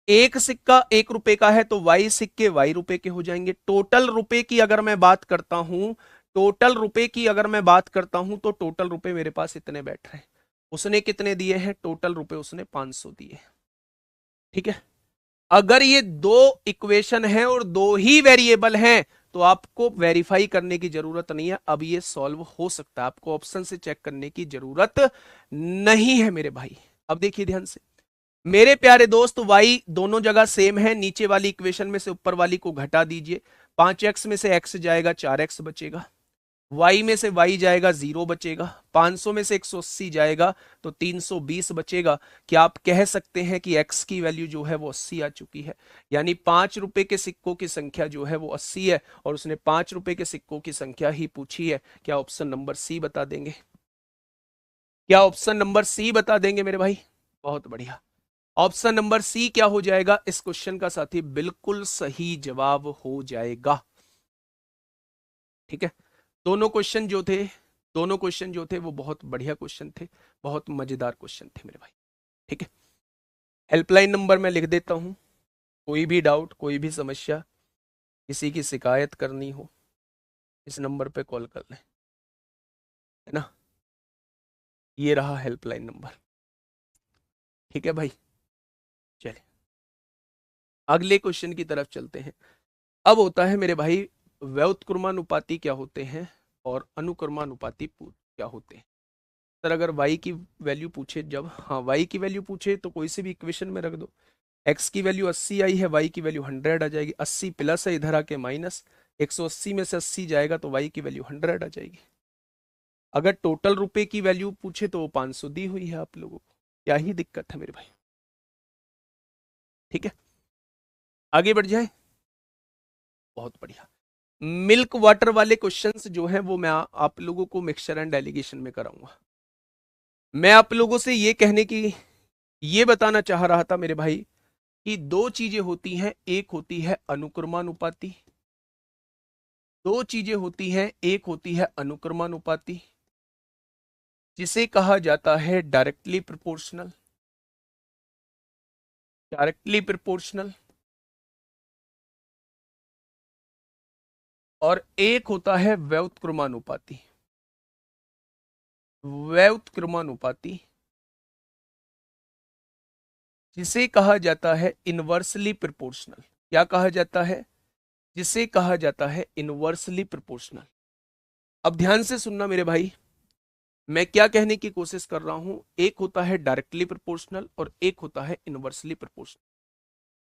एक सिक्का 1 रुपए का है तो y सिक्के y रुपए के हो जाएंगे। टोटल रुपए की अगर मैं बात करता हूं, टोटल रुपए की अगर मैं बात करता हूं तो टोटल रुपए मेरे पास इतने बैठ रहे हैं। उसने कितने दिए हैं? टोटल रुपए उसने 500 दिए, ठीक है। अगर ये दो इक्वेशन है और दो ही वेरिएबल हैं तो आपको वेरीफाई करने की जरूरत नहीं है, अब ये सॉल्व हो सकता है, आपको ऑप्शन से चेक करने की जरूरत नहीं है मेरे भाई। अब देखिए ध्यान से मेरे प्यारे दोस्त, y दोनों जगह सेम है, नीचे वाली इक्वेशन में से ऊपर वाली को घटा दीजिए। 5x में से x जाएगा 4x बचेगा, y में से y जाएगा 0 बचेगा, 500 में से 180 जाएगा तो 320 बचेगा। क्या आप कह सकते हैं कि x की वैल्यू जो है वो 80 आ चुकी है? यानी 5 रुपए के सिक्कों की संख्या जो है वो 80 है और उसने 5 रुपए के सिक्कों की संख्या ही पूछी है। क्या ऑप्शन नंबर सी बता देंगे? क्या ऑप्शन नंबर सी बता देंगे मेरे भाई? बहुत बढ़िया, ऑप्शन नंबर सी क्या हो जाएगा इस क्वेश्चन का साथी? बिल्कुल सही जवाब हो जाएगा, ठीक है। दोनों क्वेश्चन जो थे, दोनों क्वेश्चन जो थे वो बहुत बढ़िया क्वेश्चन थे, बहुत मजेदार क्वेश्चन थे मेरे भाई, ठीक है। हेल्पलाइन नंबर मैं लिख देता हूं, कोई भी डाउट, कोई भी समस्या, किसी की शिकायत करनी हो इस नंबर पे कॉल कर लें, है ना। ये रहा हेल्पलाइन नंबर, ठीक है भाई। चलिए अगले क्वेश्चन की तरफ चलते हैं। अब होता है मेरे भाई व्युत्क्रमानुपाती क्या होते हैं और अनुक्रमानुपाती क्या होते हैं। सर अगर y की वैल्यू पूछे, जब हाँ y की वैल्यू पूछे तो कोई से भी इक्वेशन में रख दो। x की वैल्यू 80 आई है, y की वैल्यू 100 आ जाएगी। 80 प्लस है, इधर आके माइनस, 180 में से 80 जाएगा तो y की वैल्यू 100 आ जाएगी। अगर टोटल रुपए की वैल्यू पूछे तो वो 500 दी हुई है आप लोगों को, क्या ही दिक्कत है मेरे भाई, ठीक है। आगे बढ़ जाए, बहुत बढ़िया। मिल्क वाटर वाले क्वेश्चंस जो हैं वो मैं आप लोगों को मिक्सचर एंड डेलीगेशन में कराऊंगा। मैं आप लोगों से ये कहने की, ये बताना चाह रहा था मेरे भाई कि दो चीजें होती हैं, एक होती है अनुक्रमानुपाती, दो चीजें होती हैं, एक होती है अनुक्रमानुपाती जिसे कहा जाता है डायरेक्टली प्रोपोर्शनल, डायरेक्टली प्रोपोर्शनल, और एक होता है व्युत्क्रमानुपाती, व्युत्क्रमानुपाती जिसे कहा जाता है इनवर्सली प्रोपोर्शनल। क्या कहा जाता है? जिसे कहा जाता है इनवर्सली प्रोपोर्शनल। अब ध्यान से सुनना मेरे भाई, मैं क्या कहने की कोशिश कर रहा हूं, एक होता है डायरेक्टली प्रोपोर्शनल और एक होता है इनवर्सली प्रोपोर्शनल।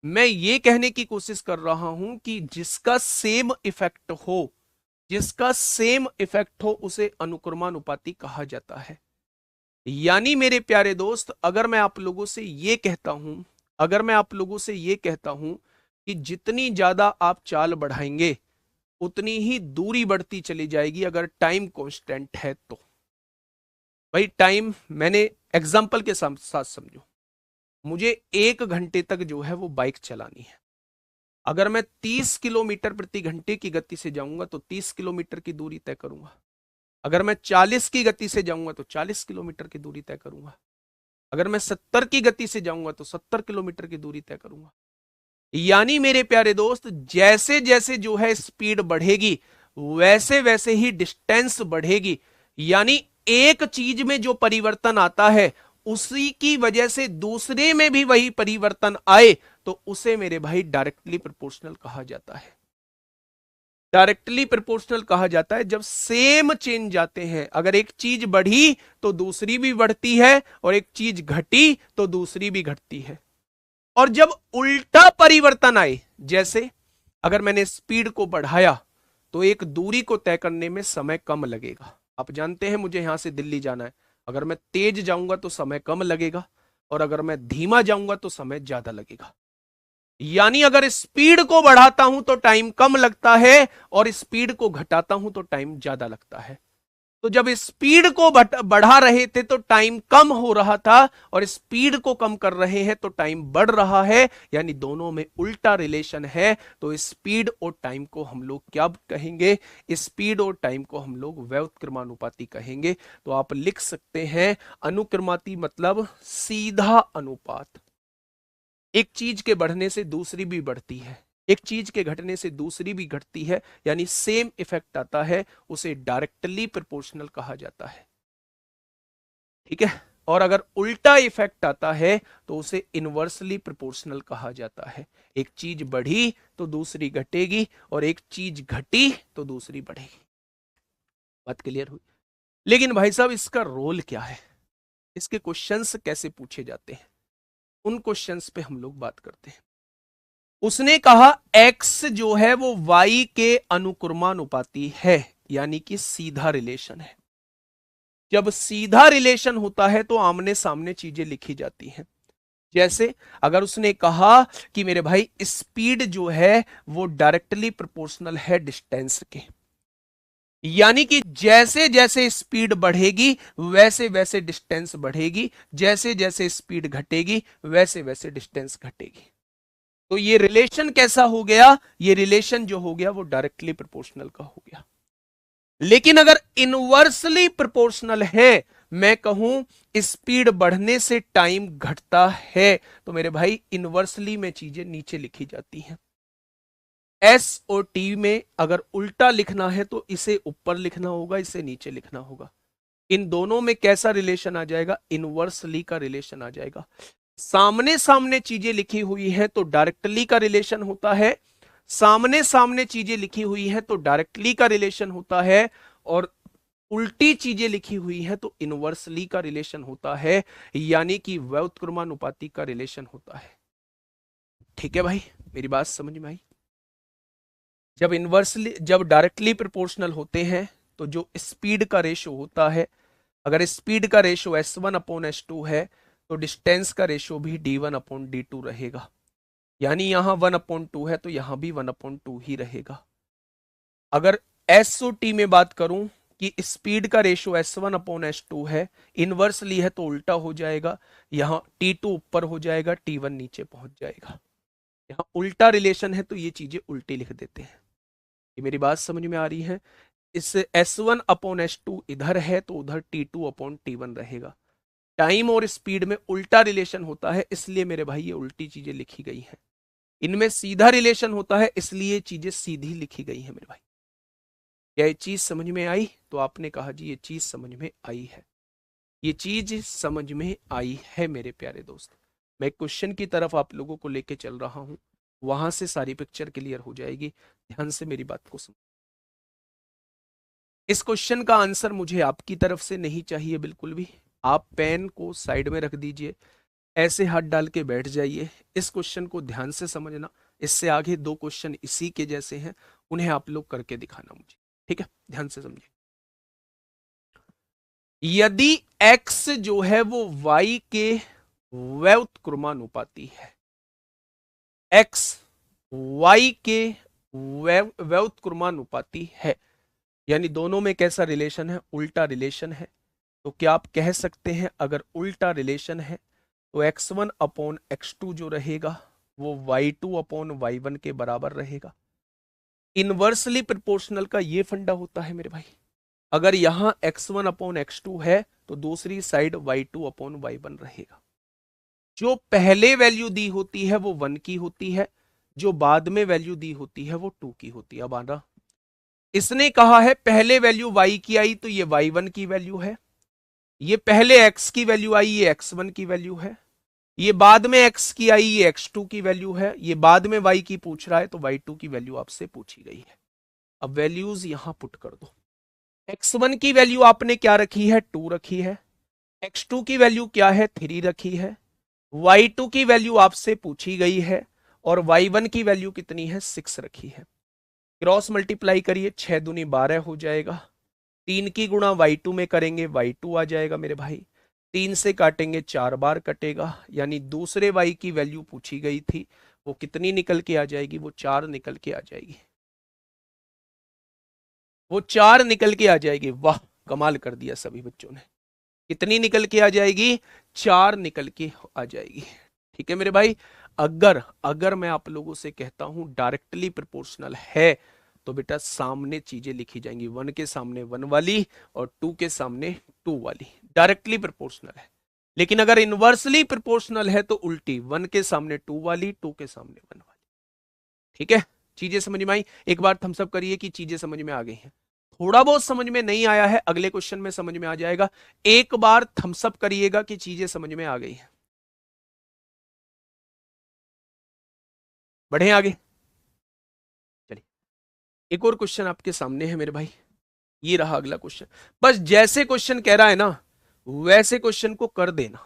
मैं ये कहने की कोशिश कर रहा हूं कि जिसका सेम इफेक्ट हो, जिसका सेम इफेक्ट हो उसे अनुक्रमानुपाती कहा जाता है। यानी मेरे प्यारे दोस्त, अगर मैं आप लोगों से ये कहता हूं, अगर मैं आप लोगों से ये कहता हूं कि जितनी ज्यादा आप चाल बढ़ाएंगे उतनी ही दूरी बढ़ती चली जाएगी अगर टाइम कांस्टेंट है तो। भाई टाइम मैंने एग्जांपल के साथ समझो, मुझे 1 घंटे तक जो है वो बाइक चलानी है। अगर मैं 30 किलोमीटर प्रति घंटे की गति से जाऊंगा तो 30 किलोमीटर की दूरी तय करूंगा। अगर मैं 40 की गति से जाऊंगा तो 40 किलोमीटर की दूरी तय करूंगा। अगर मैं 70 की गति से जाऊंगा तो 70 किलोमीटर की दूरी तय करूंगा। यानी मेरे प्यारे दोस्त, जैसे जैसे जो है स्पीड बढ़ेगी वैसे वैसे ही डिस्टेंस बढ़ेगी। यानी एक चीज में जो परिवर्तन आता है उसी की वजह से दूसरे में भी वही परिवर्तन आए तो उसे मेरे भाई डायरेक्टली प्रोपोर्शनल कहा जाता है। डायरेक्टली प्रोपोर्शनल कहा जाता है जब सेम चेंज आते हैं। अगर एक चीज बढ़ी तो दूसरी भी बढ़ती है और एक चीज घटी तो दूसरी भी घटती है। और जब उल्टा परिवर्तन आए, जैसे अगर मैंने स्पीड को बढ़ाया तो एक दूरी को तय करने में समय कम लगेगा। आप जानते हैं मुझे यहां से दिल्ली जाना है, अगर मैं तेज जाऊंगा तो समय कम लगेगा, और अगर मैं धीमा जाऊंगा तो समय ज्यादा लगेगा। यानी अगर स्पीड को बढ़ाता हूं तो टाइम कम लगता है, और स्पीड को घटाता हूं तो टाइम ज्यादा लगता है। तो जब स्पीड को बढ़ा रहे थे तो टाइम कम हो रहा था, और स्पीड को कम कर रहे हैं तो टाइम बढ़ रहा है, यानी दोनों में उल्टा रिलेशन है। तो स्पीड और टाइम को हम लोग क्या कहेंगे? स्पीड और टाइम को हम लोग व्युत्क्रमानुपाती कहेंगे। तो आप लिख सकते हैं अनुक्रमाती मतलब सीधा अनुपात। एक चीज के बढ़ने से दूसरी भी बढ़ती है, एक चीज के घटने से दूसरी भी घटती है, यानी सेम इफेक्ट आता है, उसे डायरेक्टली प्रोपोर्शनल कहा जाता है। ठीक है। और अगर उल्टा इफेक्ट आता है तो उसे इनवर्सली प्रोपोर्शनल कहा जाता है। एक चीज बढ़ी तो दूसरी घटेगी, और एक चीज घटी तो दूसरी बढ़ेगी। बात क्लियर हुई? लेकिन भाई साहब इसका रोल क्या है, इसके क्वेश्चंस कैसे पूछे जाते हैं, उन क्वेश्चंस पे हम लोग बात करते हैं। उसने कहा x जो है वो y के अनुक्रमानुपाती है, यानी कि सीधा रिलेशन है। जब सीधा रिलेशन होता है तो आमने सामने चीजें लिखी जाती हैं। जैसे अगर उसने कहा कि मेरे भाई स्पीड जो है वो डायरेक्टली प्रोपोर्शनल है डिस्टेंस के, यानी कि जैसे जैसे स्पीड बढ़ेगी वैसे वैसे डिस्टेंस बढ़ेगी, जैसे जैसे स्पीड घटेगी वैसे वैसे डिस्टेंस घटेगी। तो ये रिलेशन कैसा हो गया? ये रिलेशन जो हो गया वो डायरेक्टली प्रोपोर्शनल का हो गया। लेकिन अगर इनवर्सली प्रोपोर्शनल है, मैं कहूं स्पीड बढ़ने से टाइम घटता है, तो मेरे भाई इनवर्सली में चीजें नीचे लिखी जाती हैं। एस और टी में अगर उल्टा लिखना है तो इसे ऊपर लिखना होगा, इसे नीचे लिखना होगा। इन दोनों में कैसा रिलेशन आ जाएगा? इनवर्सली का रिलेशन आ जाएगा। सामने सामने चीजें लिखी हुई है तो डायरेक्टली का रिलेशन होता है, सामने सामने चीजें लिखी हुई है तो डायरेक्टली का रिलेशन होता है, और उल्टी चीजें लिखी हुई है तो इनवर्सली का रिलेशन होता है, यानी कि व्युत्क्रमानुपाती का रिलेशन होता है। ठीक है भाई, मेरी बात समझ में आई? जब डायरेक्टली प्रोपोर्शनल होते हैं तो जो स्पीड का रेशो होता है, अगर स्पीड का रेशो s1/s2 है तो डिस्टेंस का रेशो भी d1/d2 रहेगा। यानी यहां 1/2 है तो यहां भी 1/2 ही रहेगा। अगर एस और टी में बात करूं कि स्पीड का रेशो s1/s2 है, इनवर्सली है तो उल्टा हो जाएगा, यहां t2 ऊपर हो जाएगा, t1 नीचे पहुंच जाएगा। यहां उल्टा रिलेशन है तो ये चीजें उल्टी लिख देते हैं। ये मेरी बात समझ में आ रही है? इस s1/s2 इधर है तो उधर t2/t1 रहेगा। टाइम और स्पीड में उल्टा रिलेशन होता है, इसलिए मेरे भाई ये उल्टी चीजें लिखी गई हैं। इनमें सीधा रिलेशन होता है, इसलिए चीजें सीधी लिखी गई हैं मेरे भाई। क्या ये चीज समझ में आई? तो आपने कहा जी ये चीज समझ में आई है, ये चीज समझ में आई है मेरे प्यारे दोस्त। मैं क्वेश्चन की तरफ आप लोगों को लेके चल रहा हूं, वहां से सारी पिक्चर क्लियर हो जाएगी। ध्यान से मेरी बात को सुनो। इस क्वेश्चन का आंसर मुझे आपकी तरफ से नहीं चाहिए बिल्कुल भी। आप पेन को साइड में रख दीजिए, ऐसे हाथ डाल के बैठ जाइए, इस क्वेश्चन को ध्यान से समझना। इससे आगे दो क्वेश्चन इसी के जैसे हैं, उन्हें आप लोग करके दिखाना मुझे। ठीक है, ध्यान से समझिए। यदि x जो है वो y के व्युत्क्रमानुपाती है, x y के व्युत्क्रमानुपाती है, यानी दोनों में कैसा रिलेशन है? उल्टा रिलेशन है। तो क्या आप कह सकते हैं अगर उल्टा रिलेशन है तो x1/x2 जो रहेगा वो y2/y1 के बराबर रहेगा। इनवर्सली प्रोपोर्शनल का ये फंडा होता है मेरे भाई। अगर यहां x1/x2 है तो दूसरी साइड y2/y1 रहेगा। जो पहले वैल्यू दी होती है वो 1 की होती है, जो बाद में वैल्यू दी होती है वो 2 की होती है। अब आना, इसने कहा है पहले वैल्यू y की आई तो ये y1 की वैल्यू है, ये पहले x की वैल्यू आई ये x1 की वैल्यू है, ये बाद में x की आई ये x2 की वैल्यू है, ये बाद में y की पूछ रहा है तो y2 की वैल्यू आपसे पूछी गई है। अब वैल्यूज यहां पुट कर दो। x1 की वैल्यू आपने क्या रखी है? 2 रखी है। x2 की वैल्यू क्या है? 3 रखी है। y2 की वैल्यू आपसे पूछी गई है और y1 की वैल्यू कितनी है 6 रखी है। क्रॉस मल्टीप्लाई करिए, 6 दूनी 12 हो जाएगा। 3 की गुणा y2 में करेंगे y2 आ जाएगा मेरे भाई। 3 से काटेंगे 4 बार कटेगा, यानी दूसरे y की वैल्यू पूछी गई थी वो कितनी निकल के आ जाएगी, वो 4 निकल के आ जाएगी। वो 4 निकल के आ जाएगी। वाह, कमाल कर दिया सभी बच्चों ने। कितनी निकल के आ जाएगी, 4 निकल के आ जाएगी। ठीक है मेरे भाई। अगर अगर मैं आप लोगों से कहता हूं डायरेक्टली प्रोपोर्शनल है तो बेटा सामने चीजें लिखी जाएंगी, 1 के सामने 1 वाली और 2 के सामने 2 वाली, डायरेक्टली प्रोपोर्शनल है। लेकिन अगर इनवर्सली प्रोपोर्शनल है तो उल्टी, 1 के सामने 2 वाली, 2 के सामने 1 वाली। ठीक है, चीजें समझ में आई? एक बार थम्स अप करिए कि चीजें समझ में आ गई हैं। थोड़ा बहुत समझ में नहीं आया है, अगले क्वेश्चन में समझ में आ जाएगा। एक बार थम्स अप करिएगा कि चीजें समझ में आ गई हैं। बढ़े आगे, चलिए एक और क्वेश्चन आपके सामने है मेरे भाई। ये रहा अगला क्वेश्चन। बस जैसे क्वेश्चन कह रहा है ना वैसे क्वेश्चन को कर देना।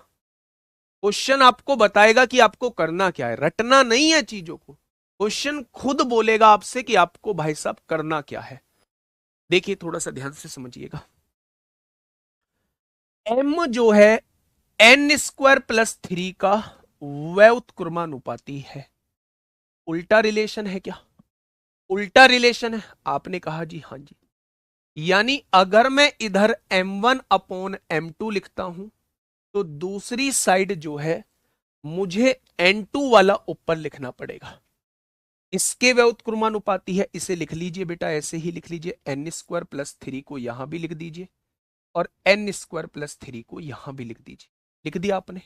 क्वेश्चन आपको बताएगा कि आपको करना क्या है, रटना नहीं है चीजों को। क्वेश्चन खुद बोलेगा आपसे कि आपको भाई साहब करना क्या है। देखिए थोड़ा सा ध्यान से समझिएगा। एम जो है एन स्क्वायर प्लस 3 का व्युत्क्रमानुपाती है। उल्टा रिलेशन है क्या? उल्टा रिलेशन है? आपने कहा जी हाँ जी। यानी अगर मैं इधर m1 अपॉन m2 लिखता हूं तो दूसरी साइड जो है मुझे n2 वाला ऊपर लिखना पड़ेगा। इसके व्युत्क्रमानुपाती है, इसे लिख लीजिए बेटा, ऐसे ही लिख लीजिए। एन स्क्वायर प्लस 3 को यहां भी लिख दीजिए और एन स्क्वायर प्लस 3 को यहां भी लिख दीजिए। लिख दिया आपने।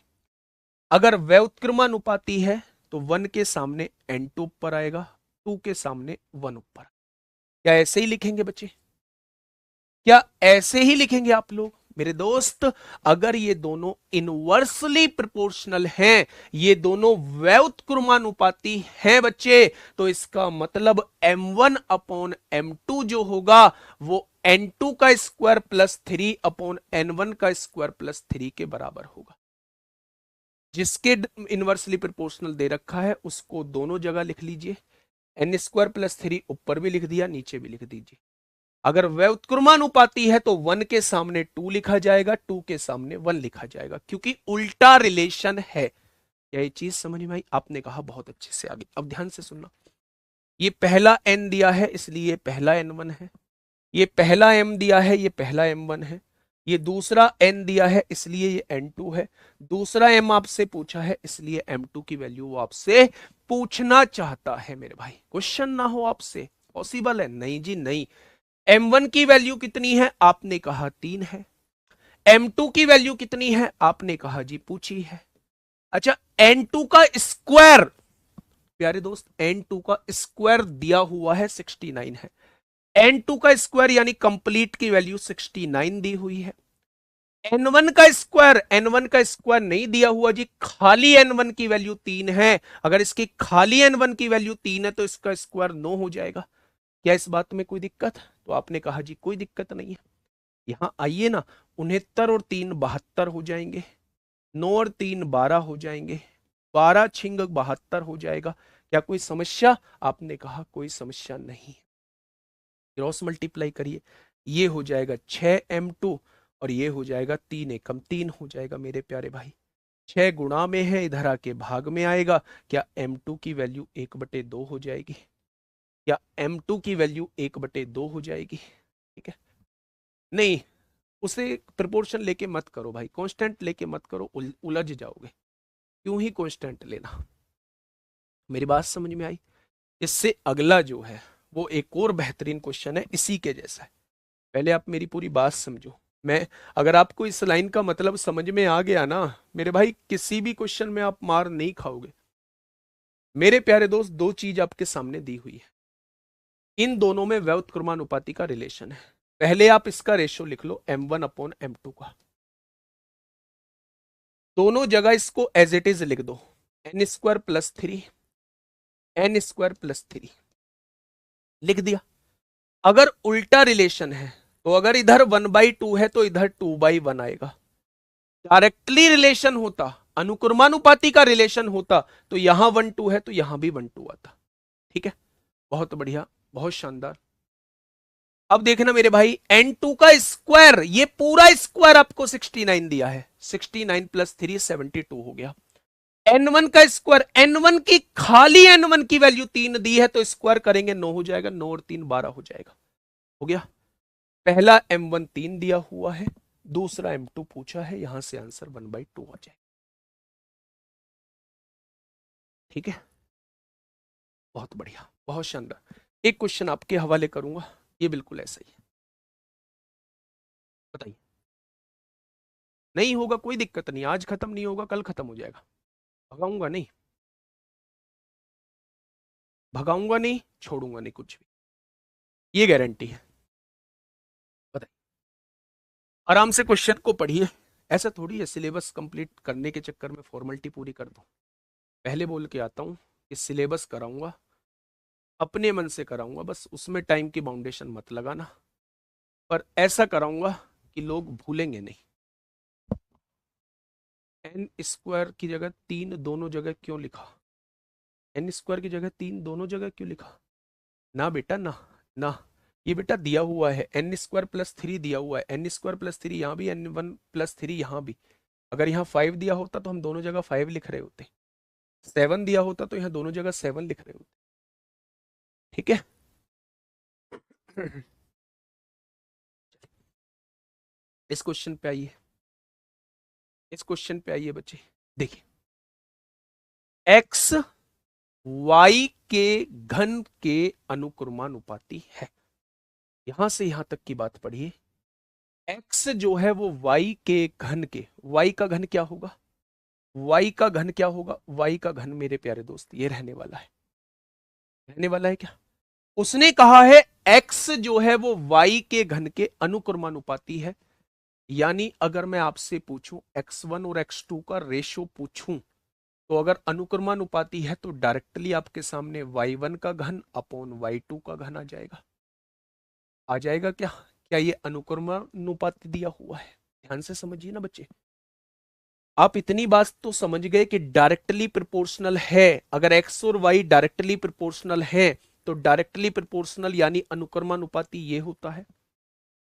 अगर व्युत्क्रमानुपाती है तो 1 के सामने n2 ऊपर आएगा, 2 के सामने 1 ऊपर। क्या ऐसे ही लिखेंगे बच्चे? क्या ऐसे ही लिखेंगे आप लोग मेरे दोस्त? अगर ये दोनों इनवर्सली प्रोपोर्शनल हैं, ये दोनों व्युत्क्रमानुपाती हैं बच्चे, तो इसका मतलब m1 अपॉन m2 जो होगा वो n2 का स्क्वायर प्लस 3 अपॉन n1 का स्क्वायर प्लस 3 के बराबर होगा। जिसके इनवर्सली प्रोपोर्शनल दे रखा है उसको दोनों जगह लिख लीजिए। एन स्क्वायर प्लस 3 ऊपर भी लिख दिया, नीचे भी लिख दीजिए। अगर व्युत्क्रमानुपाती है तो 1 के सामने 2 लिखा जाएगा, 2 के सामने 1 लिखा जाएगा, क्योंकि उल्टा रिलेशन है। यही चीज समझ में आई? आपने कहा बहुत अच्छे से। आगे अब ध्यान से सुनना। ये पहला n दिया है इसलिए ये पहला n1 है। ये पहला m दिया है, ये पहला m1 है। ये दूसरा n दिया है इसलिए ये n2 है। दूसरा m आपसे पूछा है इसलिए m2 की वैल्यू वो आपसे पूछना चाहता है मेरे भाई। क्वेश्चन ना हो आपसे, पॉसिबल है? नहीं जी नहीं। m1 की वैल्यू कितनी है? आपने कहा 3 है। m2 की वैल्यू कितनी है? आपने कहा जी पूछी है। अच्छा, n2 का स्क्वायर, प्यारे दोस्त n2 का स्क्वायर दिया हुआ है 69 है। n2 का स्क्वायर यानी कंप्लीट की वैल्यू 69 दी हुई है। n1 का स्क्वायर, n1 का स्क्वायर नहीं दिया हुआ जी, खाली n1 की वैल्यू 3 है। अगर इसकी खाली n1 की वैल्यू 3 है तो इसका स्क्वायर 9 हो जाएगा। क्या इस बात में कोई दिक्कत? तो आपने कहा जी कोई दिक्कत नहीं है। यहां आइए ना, 69 और 3 72 हो जाएंगे, 9 और 3 12 हो जाएंगे, 12 छिंग 72 हो जाएगा। क्या कोई समस्या? आपने कहा कोई समस्या नहीं। क्रॉस मल्टीप्लाई करिए, ये हो जाएगा 6m2 और ये हो जाएगा 3 एकम 3 हो जाएगा मेरे प्यारे भाई। 6 गुणा में है, इधर आके भाग में आएगा। क्या m2 की वैल्यू 1/2 हो जाएगी? क्या m2 की वैल्यू 1/2 हो जाएगी? ठीक है, नहीं, उसे प्रोपोर्शन लेके मत करो भाई, कांस्टेंट लेके मत करो, उलझ जाओगे। क्यों ही कांस्टेंट लेना? मेरी बात समझ में आई? इससे अगला जो है वो एक और बेहतरीन क्वेश्चन है, इसी के जैसा है। पहले आप मेरी पूरी बात समझो। मैं, अगर आपको इस लाइन का मतलब समझ में आ गया ना मेरे भाई, किसी भी क्वेश्चन में आप मार नहीं खाओगे। मेरे प्यारे दोस्त, दो चीज आपके सामने दी हुई है, इन दोनों में व्युत्क्रमानुपाती का रिलेशन है। पहले आप इसका रेशियो लिख लो m1 अपॉन m2 का। दोनों जगह इसको एज इट इज लिख दो, n square plus 3, n square plus 3 लिख दिया। अगर उल्टा रिलेशन है तो अगर इधर 1/2 है तो इधर 2/1 आएगा। डायरेक्टली रिलेशन होता अनुक्रमानुपाती का रिलेशन होता तो यहां 1 2 है तो यहां भी 1 2 आता। ठीक है, बहुत बढ़िया, बहुत शानदार। अब देखना मेरे भाई, n2 का स्क्वायर, ये पूरा स्क्वायर आपको 69 दिया है, 69 प्लस 3 72 हो गया। n1 का स्क्वायर, n1 की खाली n1 की वैल्यू 3 दी है तो स्क्वायर करेंगे 9 हो जाएगा, 9 और 3 12 हो जाएगा। हो गया। पहला m1 3 दिया हुआ है, दूसरा m2 पूछा है, यहां से आंसर 1/2 आ जाएगा। ठीक है, बहुत बढ़िया, बहुत शानदार। एक क्वेश्चन आपके हवाले करूंगा, ये बिल्कुल ऐसा ही है, बताइए। नहीं होगा कोई दिक्कत नहीं, आज खत्म नहीं होगा कल खत्म हो जाएगा। भगाऊंगा नहीं, भगाऊंगा नहीं, छोड़ूंगा नहीं कुछ भी, ये गारंटी है। बताइए, आराम से क्वेश्चन को पढ़िए। ऐसा थोड़ी है सिलेबस कंप्लीट करने के चक्कर में फॉर्मेलिटी पूरी कर दूं। पहले बोल के आता हूं कि सिलेबस कराऊंगा, अपने मन से कराऊंगा, बस उसमें टाइम की बाउंडेशन मत लगाना, पर ऐसा कराऊंगा कि लोग भूलेंगे नहीं। एन स्क्वायर की जगह 3 दोनों जगह क्यों लिखा? एन स्क्वायर की जगह 3 दोनों जगह क्यों लिखा? ना बेटा ना, ना, ये बेटा दिया हुआ है, एन स्क्वायर प्लस 3 दिया हुआ है, एन स्क्वायर प्लस 3 यहाँ भी, n1 प्लस 3 यहाँ भी। अगर यहाँ 5 दिया होता तो हम दोनों जगह 5 लिख रहे होते, 7 दिया होता तो यहाँ दोनों जगह 7 लिख रहे होते। ठीक है। इस क्वेश्चन पे आइए, इस क्वेश्चन पे आइए बच्चे। देखिए, एक्स वाई के घन के अनुक्रमानुपाती है, यहां से यहां तक की बात पढ़िए। एक्स जो है वो वाई के घन के, वाई का घन क्या होगा? वाई का घन क्या होगा? वाई का घन मेरे प्यारे दोस्त ये रहने वाला है, रहने वाला है क्या? उसने कहा है एक्स जो है वो वाई के घन के अनुक्रमानुपाती है, यानी अगर मैं आपसे पूछूं x1 और x2 का रेशो पूछूं, तो अगर अनुक्रमानुपाती है तो डायरेक्टली आपके सामने y1 का घन अपॉन y2 का घन आ जाएगा। आ जाएगा क्या? क्या ये अनुक्रमानुपाती दिया हुआ है? ध्यान से समझिए ना बच्चे, आप इतनी बात तो समझ गए कि डायरेक्टली प्रोपोर्शनल है। अगर x और y डायरेक्टली प्रोपोर्शनल है तो डायरेक्टली प्रोपोर्शनल यानी अनुक्रमानुपाती ये होता है।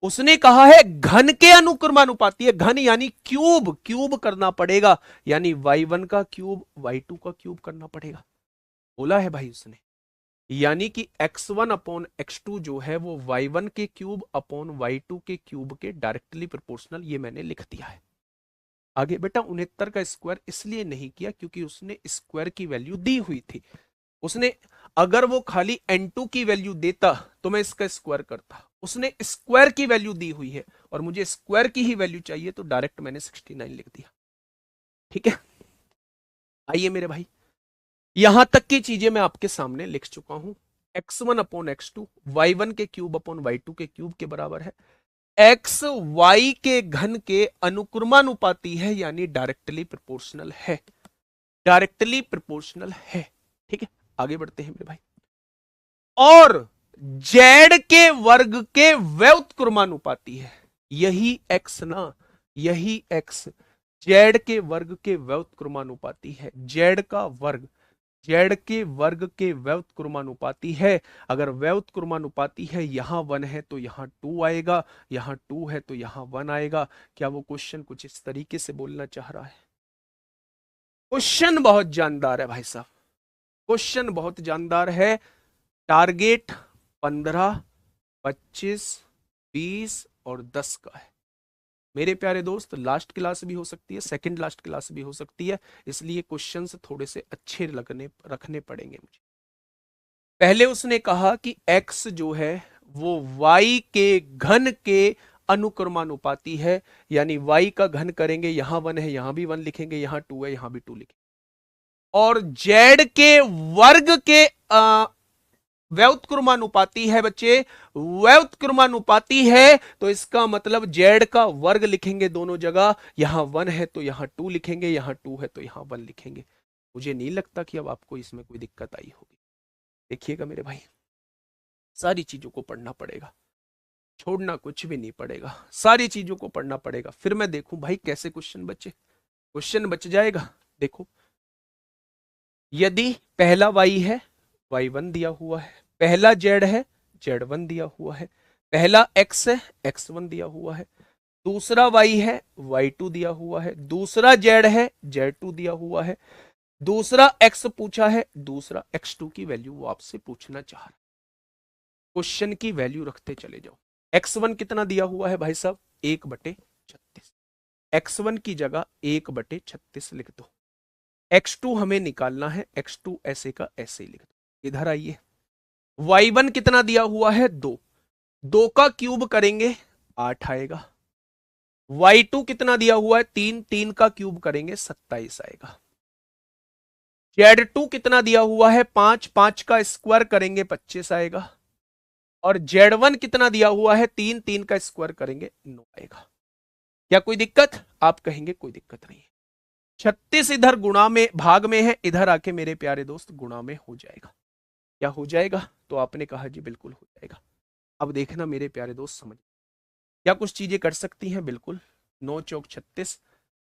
उसने कहा है घन के अनुक्रमानुपाती है, घन यानी क्यूब, क्यूब करना पड़ेगा, यानी y1 का क्यूब y2 का क्यूब करना पड़ेगा, बोला है भाई उसने। यानी कि x1 अपॉन x2 जो है वो y1 के क्यूब अपॉन y2 के क्यूब के डायरेक्टली प्रोपोर्शनल, ये मैंने लिख दिया है। आगे बेटा 69 का स्क्वायर इसलिए नहीं किया क्योंकि उसने स्क्वायर की वैल्यू दी हुई थी। उसने अगर वो खाली n2 की वैल्यू देता तो मैं इसका स्क्वायर करता, उसने स्क्वायर की वैल्यू दी हुई है और मुझे स्क्वायर की ही वैल्यू चाहिए तो डायरेक्ट मैंने 69 लिख दिया। ठीक है, आइए मेरे भाई, यहां तक की चीजें मैं आपके सामने लिख चुका हूं। x1 अपॉन x2 y1 के क्यूब अपॉन y2 के क्यूब के बराबर है, x y के घन के अनुक्रमानुपाती है यानी डायरेक्टली प्रोपोर्शनल है, डायरेक्टली प्रोपोर्शनल है। ठीक है, आगे बढ़ते हैं मेरे भाई। और जेड के वर्ग के व्युत्क्रमानुपाती है, यही एक्स ना, यही एक्स जेड के वर्ग के व्युत्क्रमानुपाती है, जेड का वर्ग, जेड के वर्ग के व्युत्क्रमानुपाती है। अगर व्युत्क्रमानुपाती है, यहां 1 है तो यहां 2 आएगा, यहां 2 है तो यहां 1 आएगा। क्या वो क्वेश्चन कुछ इस तरीके से बोलना चाह रहा है? क्वेश्चन बहुत जानदार है भाई साहब, क्वेश्चन बहुत जानदार है। टारगेट 15, 25, 20 और 10 का है मेरे प्यारे दोस्त। लास्ट क्लास भी हो सकती है, सेकंड लास्ट क्लास भी हो सकती है, इसलिए क्वेश्चंस थोड़े से अच्छे रखने पड़ेंगे मुझे। पहले उसने कहा कि x जो है वो y के घन के अनुक्रमानुपाती है, यानी y का घन करेंगे, यहां 1 है यहां भी 1 लिखेंगे, यहां 2 है यहां भी 2 लिखेंगे। और z के वर्ग के व्युत्क्रमानुपाती है बच्चे, व्युत्क्रमानुपाती है तो इसका मतलब जेड का वर्ग लिखेंगे दोनों जगह, यहां 1 है तो यहां 2 लिखेंगे, यहां 2 है तो यहां 1 लिखेंगे। मुझे नहीं लगता कि अब आपको इसमें कोई दिक्कत आई होगी। देखिएगा मेरे भाई, सारी चीजों को पढ़ना पड़ेगा, छोड़ना कुछ भी नहीं पड़ेगा, सारी चीजों को पढ़ना पड़ेगा, फिर मैं देखूं भाई कैसे क्वेश्चन बचे। क्वेश्चन बच जाएगा। देखो, यदि पहला y है, y1 दिया हुआ है, पहला z है, z1 दिया हुआ है, पहला x है, x1 दिया हुआ है, दूसरा y है, y2 दिया हुआ है, दूसरा z है, z2 दिया हुआ है, दूसरा x पूछा है, दूसरा x2 की वैल्यू वो आपसे पूछना चाह रहा है। क्वेश्चन की वैल्यू रखते चले जाओ। x1 कितना दिया हुआ है भाई साहब? 1/36। x1 की जगह 1/36 लिख दो। x2 हमें निकालना है, x2 ऐसे का ऐसे ही लिख दो। इधर आइए, y1 कितना दिया हुआ है? 2। 2 का क्यूब करेंगे 8 आएगा। y2 कितना दिया हुआ है? 3। 3 का क्यूब करेंगे 27 आएगा। z2 कितना दिया हुआ है? 5। 5 का स्क्वायर करेंगे 25 आएगा। और z1 कितना दिया हुआ है? 3। 3 का स्क्वायर करेंगे 9 आएगा। क्या कोई दिक्कत? आप कहेंगे कोई दिक्कत नहीं है। 36 इधर गुणा में भाग में है, इधर आके मेरे प्यारे दोस्त गुणा में हो जाएगा। क्या हो जाएगा? तो आपने कहा जी बिल्कुल हो जाएगा। अब देखना मेरे प्यारे दोस्त, समझ क्या कुछ चीजें कर सकती हैं? बिल्कुल। 9 चौक 36,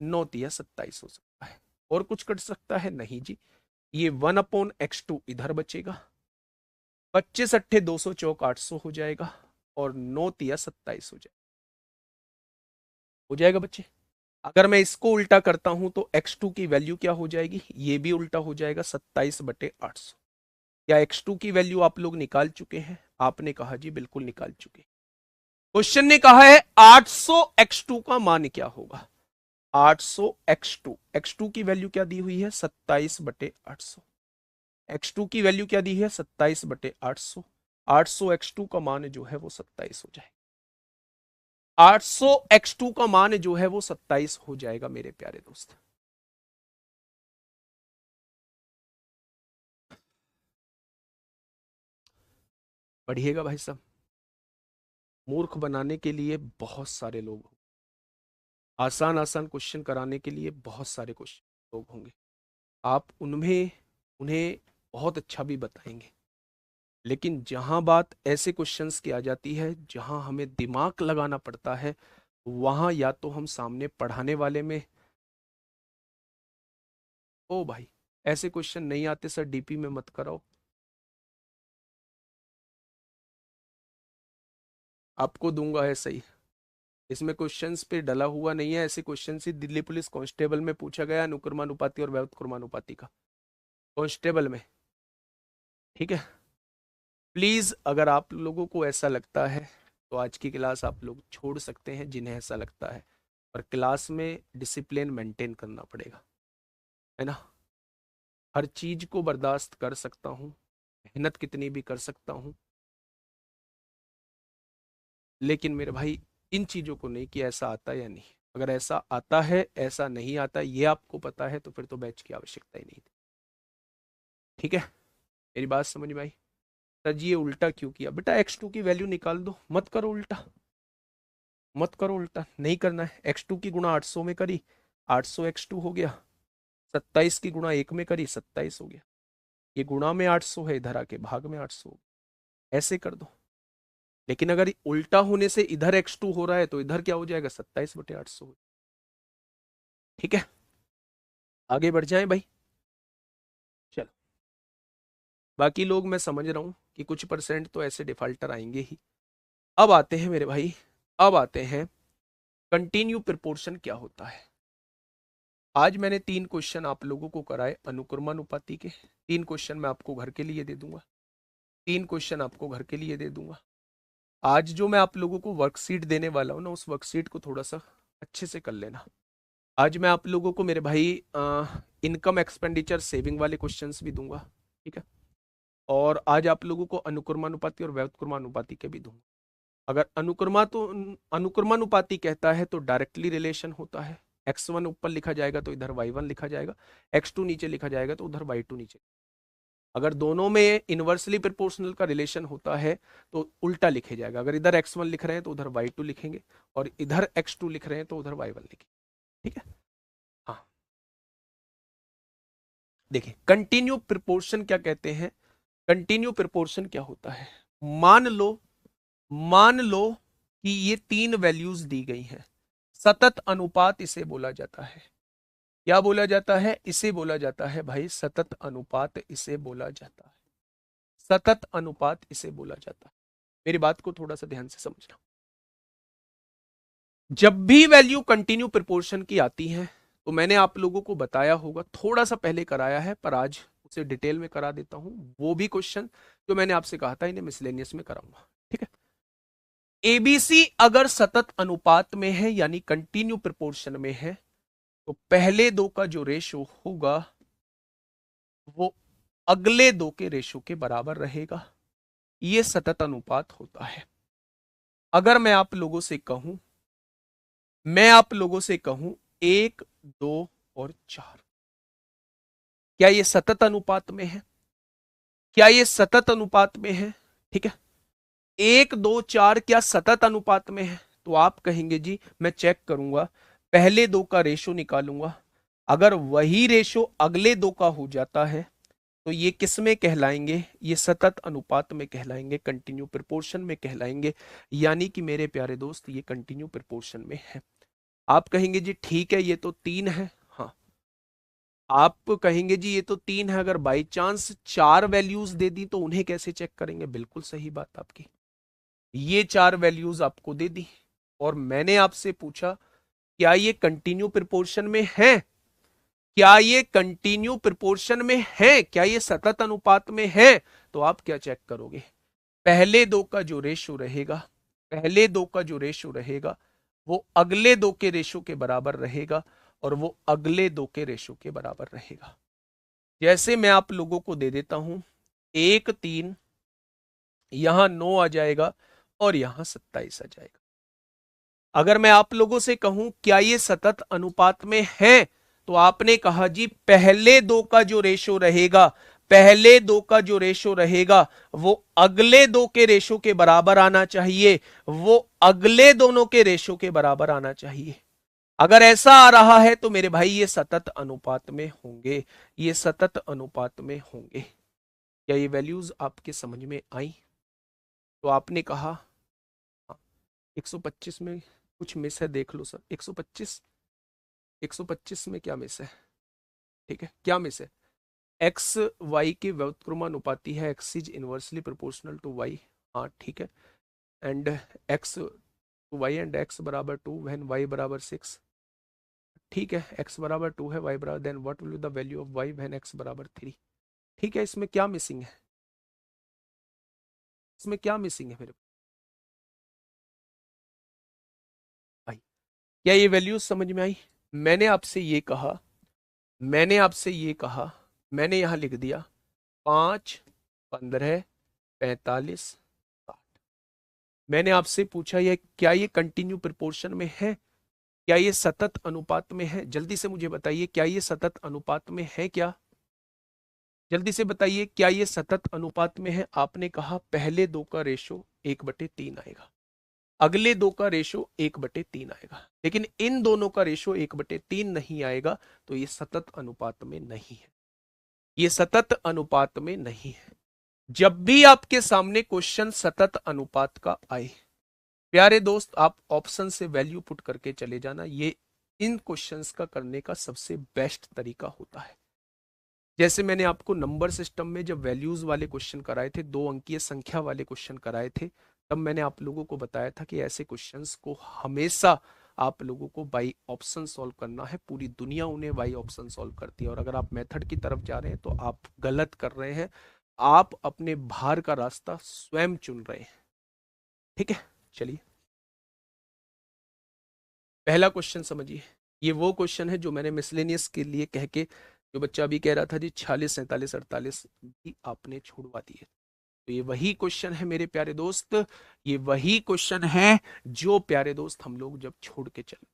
9 तिया 27 हो सकता है। और कुछ कर सकता है? नहीं जी। ये 1/x2 इधर बचेगा, 25 अट्ठे 200 चौक 800 हो जाएगा, और 9 तिया 27 हो जाएगा। हो जाएगा बच्चे? अगर मैं इसको उल्टा करता हूं तो x2 की वैल्यू क्या हो जाएगी? ये भी उल्टा हो जाएगा, 27/800। क्या x2 की वैल्यू आप लोग निकाल चुके हैं? आपने कहा जी बिल्कुल निकाल चुके। क्वेश्चन ने कहा है 800 x2 का मान क्या होगा? 800 x2, x2 की वैल्यू क्या दी हुई है? 27/800। x2 की वैल्यू क्या दी है? 27/800। 800 x2 का मान जो है वो 27 हो जाएगा। 800 x2 का मान जो है वो 27 हो जाएगा मेरे प्यारे दोस्त। पढ़िएगा भाई साहब, मूर्ख बनाने के लिए बहुत सारे लोग होंगे, आसान आसान क्वेश्चन कराने के लिए बहुत सारे क्वेश्चन लोग होंगे। आप उनमें उन्हें बहुत अच्छा भी बताएंगे, लेकिन जहां बात ऐसे क्वेश्चंस की आ जाती है जहां हमें दिमाग लगाना पड़ता है, वहां या तो हम सामने पढ़ाने वाले में, ओ भाई ऐसे क्वेश्चन नहीं आते सर, डीपी में मत कराओ, आपको दूंगा ऐसा ही। इसमें क्वेश्चंस पे डला हुआ नहीं है, ऐसे क्वेश्चन ही दिल्ली पुलिस कांस्टेबल में पूछा गया, अनुक्रमानुपाती और व्युत्क्रमानुपाती का, कांस्टेबल में। ठीक है, प्लीज अगर आप लोगों को ऐसा लगता है तो आज की क्लास आप लोग छोड़ सकते हैं, जिन्हें ऐसा लगता है। पर क्लास में डिसिप्लिन मेंटेन करना पड़ेगा, है ना। हर चीज को बर्दाश्त कर सकता हूँ, मेहनत कितनी भी कर सकता हूँ, लेकिन मेरे भाई इन चीजों को नहीं कि ऐसा आता है या नहीं। अगर ऐसा आता है, ऐसा नहीं आता ये आपको पता है, तो फिर तो बैच की आवश्यकता ही नहीं थी। ठीक है, मेरी बात समझ में आई? सर जी ये उल्टा क्यों किया? बेटा x2 की वैल्यू निकाल दो, मत करो उल्टा, मत करो उल्टा, नहीं करना है। x2 की गुणा 800 में करी, 800 x2 हो गया। 27 की गुणा 1 में करी, 27 हो गया। ये गुणा में 800 है, इधर आके भाग में 800, ऐसे कर दो। लेकिन अगर उल्टा होने से इधर x2 हो रहा है तो इधर क्या हो जाएगा? 27/800। ठीक है, आगे बढ़ जाएं भाई। चलो, बाकी लोग मैं समझ रहा हूं कि कुछ परसेंट तो ऐसे डिफाल्टर आएंगे ही। अब आते हैं मेरे भाई, अब आते हैं कंटिन्यू प्रोपोर्शन क्या होता है। आज मैंने 3 क्वेश्चन आप लोगों को कराए अनुक्रमानुपाती के। 3 क्वेश्चन मैं आपको घर के लिए दे दूंगा, 3 क्वेश्चन आपको घर के लिए दे दूंगा। आज जो मैं आप लोगों को वर्कशीट देने वाला हूँ ना, उस वर्कशीट को थोड़ा सा अच्छे से कर लेना। आज मैं आप लोगों को मेरे भाई इनकम एक्सपेंडिचर सेविंग वाले क्वेश्चंस भी दूंगा। ठीक है, और आज आप लोगों को अनुक्रमानुपाती और व्युत्क्रमानुपाती के भी दूंगा। अगर अनुक्रमानुपाती कहता है तो डायरेक्टली रिलेशन होता है। x1 ऊपर लिखा जाएगा तो इधर y1 लिखा जाएगा, x2 नीचे लिखा जाएगा तो उधर y2 नीचे। अगर दोनों में इनवर्सली प्रोपोर्शनल का रिलेशन होता है तो उल्टा लिखे जाएगा। अगर इधर x1 लिख रहे हैं तो उधर y2 लिखेंगे, और इधर x2 लिख रहे हैं तो उधर y1 लिखेंगे। ठीक है, हाँ। देखिए कंटिन्यू प्रोपोर्शन क्या कहते हैं, कंटिन्यू प्रोपोर्शन क्या होता है। मान लो, मान लो कि ये 3 वैल्यूज दी गई हैं, सतत अनुपात इसे बोला जाता है। क्या बोला जाता है? इसे बोला जाता है भाई सतत अनुपात, इसे बोला जाता है सतत अनुपात, इसे बोला जाता है। मेरी बात को थोड़ा सा ध्यान से समझना। जब भी वैल्यू कंटिन्यू प्रोपोर्शन की आती है तो मैंने आप लोगों को बताया होगा, थोड़ा सा पहले कराया है पर आज उसे डिटेल में करा देता हूं। वो भी क्वेश्चन जो मैंने आपसे कहा था इन्हें मिसलेनियस में कराऊंगा, ठीक है। एबीसी अगर सतत अनुपात में है यानी कंटिन्यू प्रोपोर्शन में है तो पहले दो का जो रेशो होगा वो अगले दो के रेशो के बराबर रहेगा। ये सतत अनुपात होता है। अगर मैं आप लोगों से कहूं 1, 2 और 4, क्या ये सतत अनुपात में है? क्या ये सतत अनुपात में है? ठीक है। 1, 2, 4 क्या सतत अनुपात में है? तो आप कहेंगे जी मैं चेक करूंगा, पहले दो का रेशो निकालूंगा, अगर वही रेशो अगले दो का हो जाता है तो ये किस में कहलाएंगे? ये सतत अनुपात में कहलाएंगे, कंटिन्यू प्रोपोर्शन में कहलाएंगे। यानी कि मेरे प्यारे दोस्त ये कंटिन्यू प्रोपोर्शन में है। आप कहेंगे जी ठीक है ये तो 3 है। हाँ, आप कहेंगे जी ये तो 3 है, अगर बाई चांस 4 वैल्यूज दे दी तो उन्हें कैसे चेक करेंगे? बिल्कुल सही बात आपकी, ये 4 वैल्यूज आपको दे दी और मैंने आपसे पूछा क्या ये कंटिन्यू प्रोपोर्शन में है? क्या ये कंटिन्यू प्रोपोर्शन में है? क्या ये सतत अनुपात में है? तो आप क्या चेक करोगे? पहले दो का जो रेशो रहेगा, पहले दो का जो रेशो रहेगा वो अगले दो के रेशो के बराबर रहेगा और वो अगले दो के रेशो के बराबर रहेगा। जैसे मैं आप लोगों को दे देता हूं 1, 3, यहां 9 आ जाएगा और यहां 27 आ जाएगा। अगर मैं आप लोगों से कहूं क्या ये सतत अनुपात में है तो आपने कहा जी पहले दो का जो रेशो रहेगा, पहले दो का जो रेशो रहेगा वो अगले दो के रेशो के बराबर आना चाहिए, वो अगले दोनों के रेशो के बराबर आना चाहिए। अगर ऐसा आ रहा है तो मेरे भाई ये सतत अनुपात में होंगे, ये सतत अनुपात में होंगे। क्या ये वैल्यूज आपके समझ में आई? तो आपने कहा हाँ। 125 में कुछ मिस है, देख लो सर। 125, 125 में क्या मिस है? ठीक है, क्या मिस है? एक्स वाई के व्युत्क्रमानुपाती है, X is inversely proportional to Y. हाँ ठीक है। And X to Y and X बराबर 2 व्हेन वाई बराबर 6। ठीक है, एक्स बराबर 2 है, वाई बराबर, then what will be the value of Y when X बराबर 3। ठीक है, इसमें क्या मिसिंग है? इसमें क्या मिसिंग है मेरे भाई? क्या ये वैल्यूज समझ में आई? मैंने आपसे ये कहा, मैंने आपसे ये कहा, मैंने यहां लिख दिया 5, 15, 45, 60। मैंने आपसे पूछा ये क्या ये कंटिन्यू प्रोपोर्शन में है? क्या ये सतत अनुपात में है? जल्दी से मुझे बताइए क्या ये सतत अनुपात में है? क्या जल्दी से बताइए क्या ये सतत अनुपात में है? आपने कहा पहले दो का रेशो 1/3 आएगा, अगले दो का रेशो 1/3 आएगा, लेकिन इन दोनों का रेशो 1/3 नहीं आएगा तो ये सतत अनुपात में नहीं है, ये सतत अनुपात में नहीं है। जब भी आपके सामने क्वेश्चन सतत अनुपात का आए प्यारे दोस्त आप ऑप्शन से वैल्यू पुट करके चले जाना, ये इन क्वेश्चंस का करने का सबसे बेस्ट तरीका होता है। जैसे मैंने आपको नंबर सिस्टम में जब वैल्यूज वाले क्वेश्चन कराए थे, 2 अंकीय संख्या वाले क्वेश्चन कराए थे, तब मैंने आप लोगों को बताया था कि ऐसे क्वेश्चंस को हमेशा आप लोगों को बाई ऑप्शन सॉल्व करना है। पूरी दुनिया उन्हें बाई ऑप्शन सॉल्व करती है और अगर आप मेथड की तरफ जा रहे हैं तो आप गलत कर रहे हैं, आप अपने भार का रास्ता स्वयं चुन रहे हैं। ठीक है, चलिए पहला क्वेश्चन समझिए। ये वो क्वेश्चन है जो मैंने मिसलेनियस के लिए कह के, जो बच्चा अभी कह रहा था जी 46, 47, 48 भी आपने छुड़वा दिए, तो ये वही क्वेश्चन है मेरे प्यारे दोस्त, ये वही क्वेश्चन है जो प्यारे दोस्त हम लोग जब छोड़ के चले।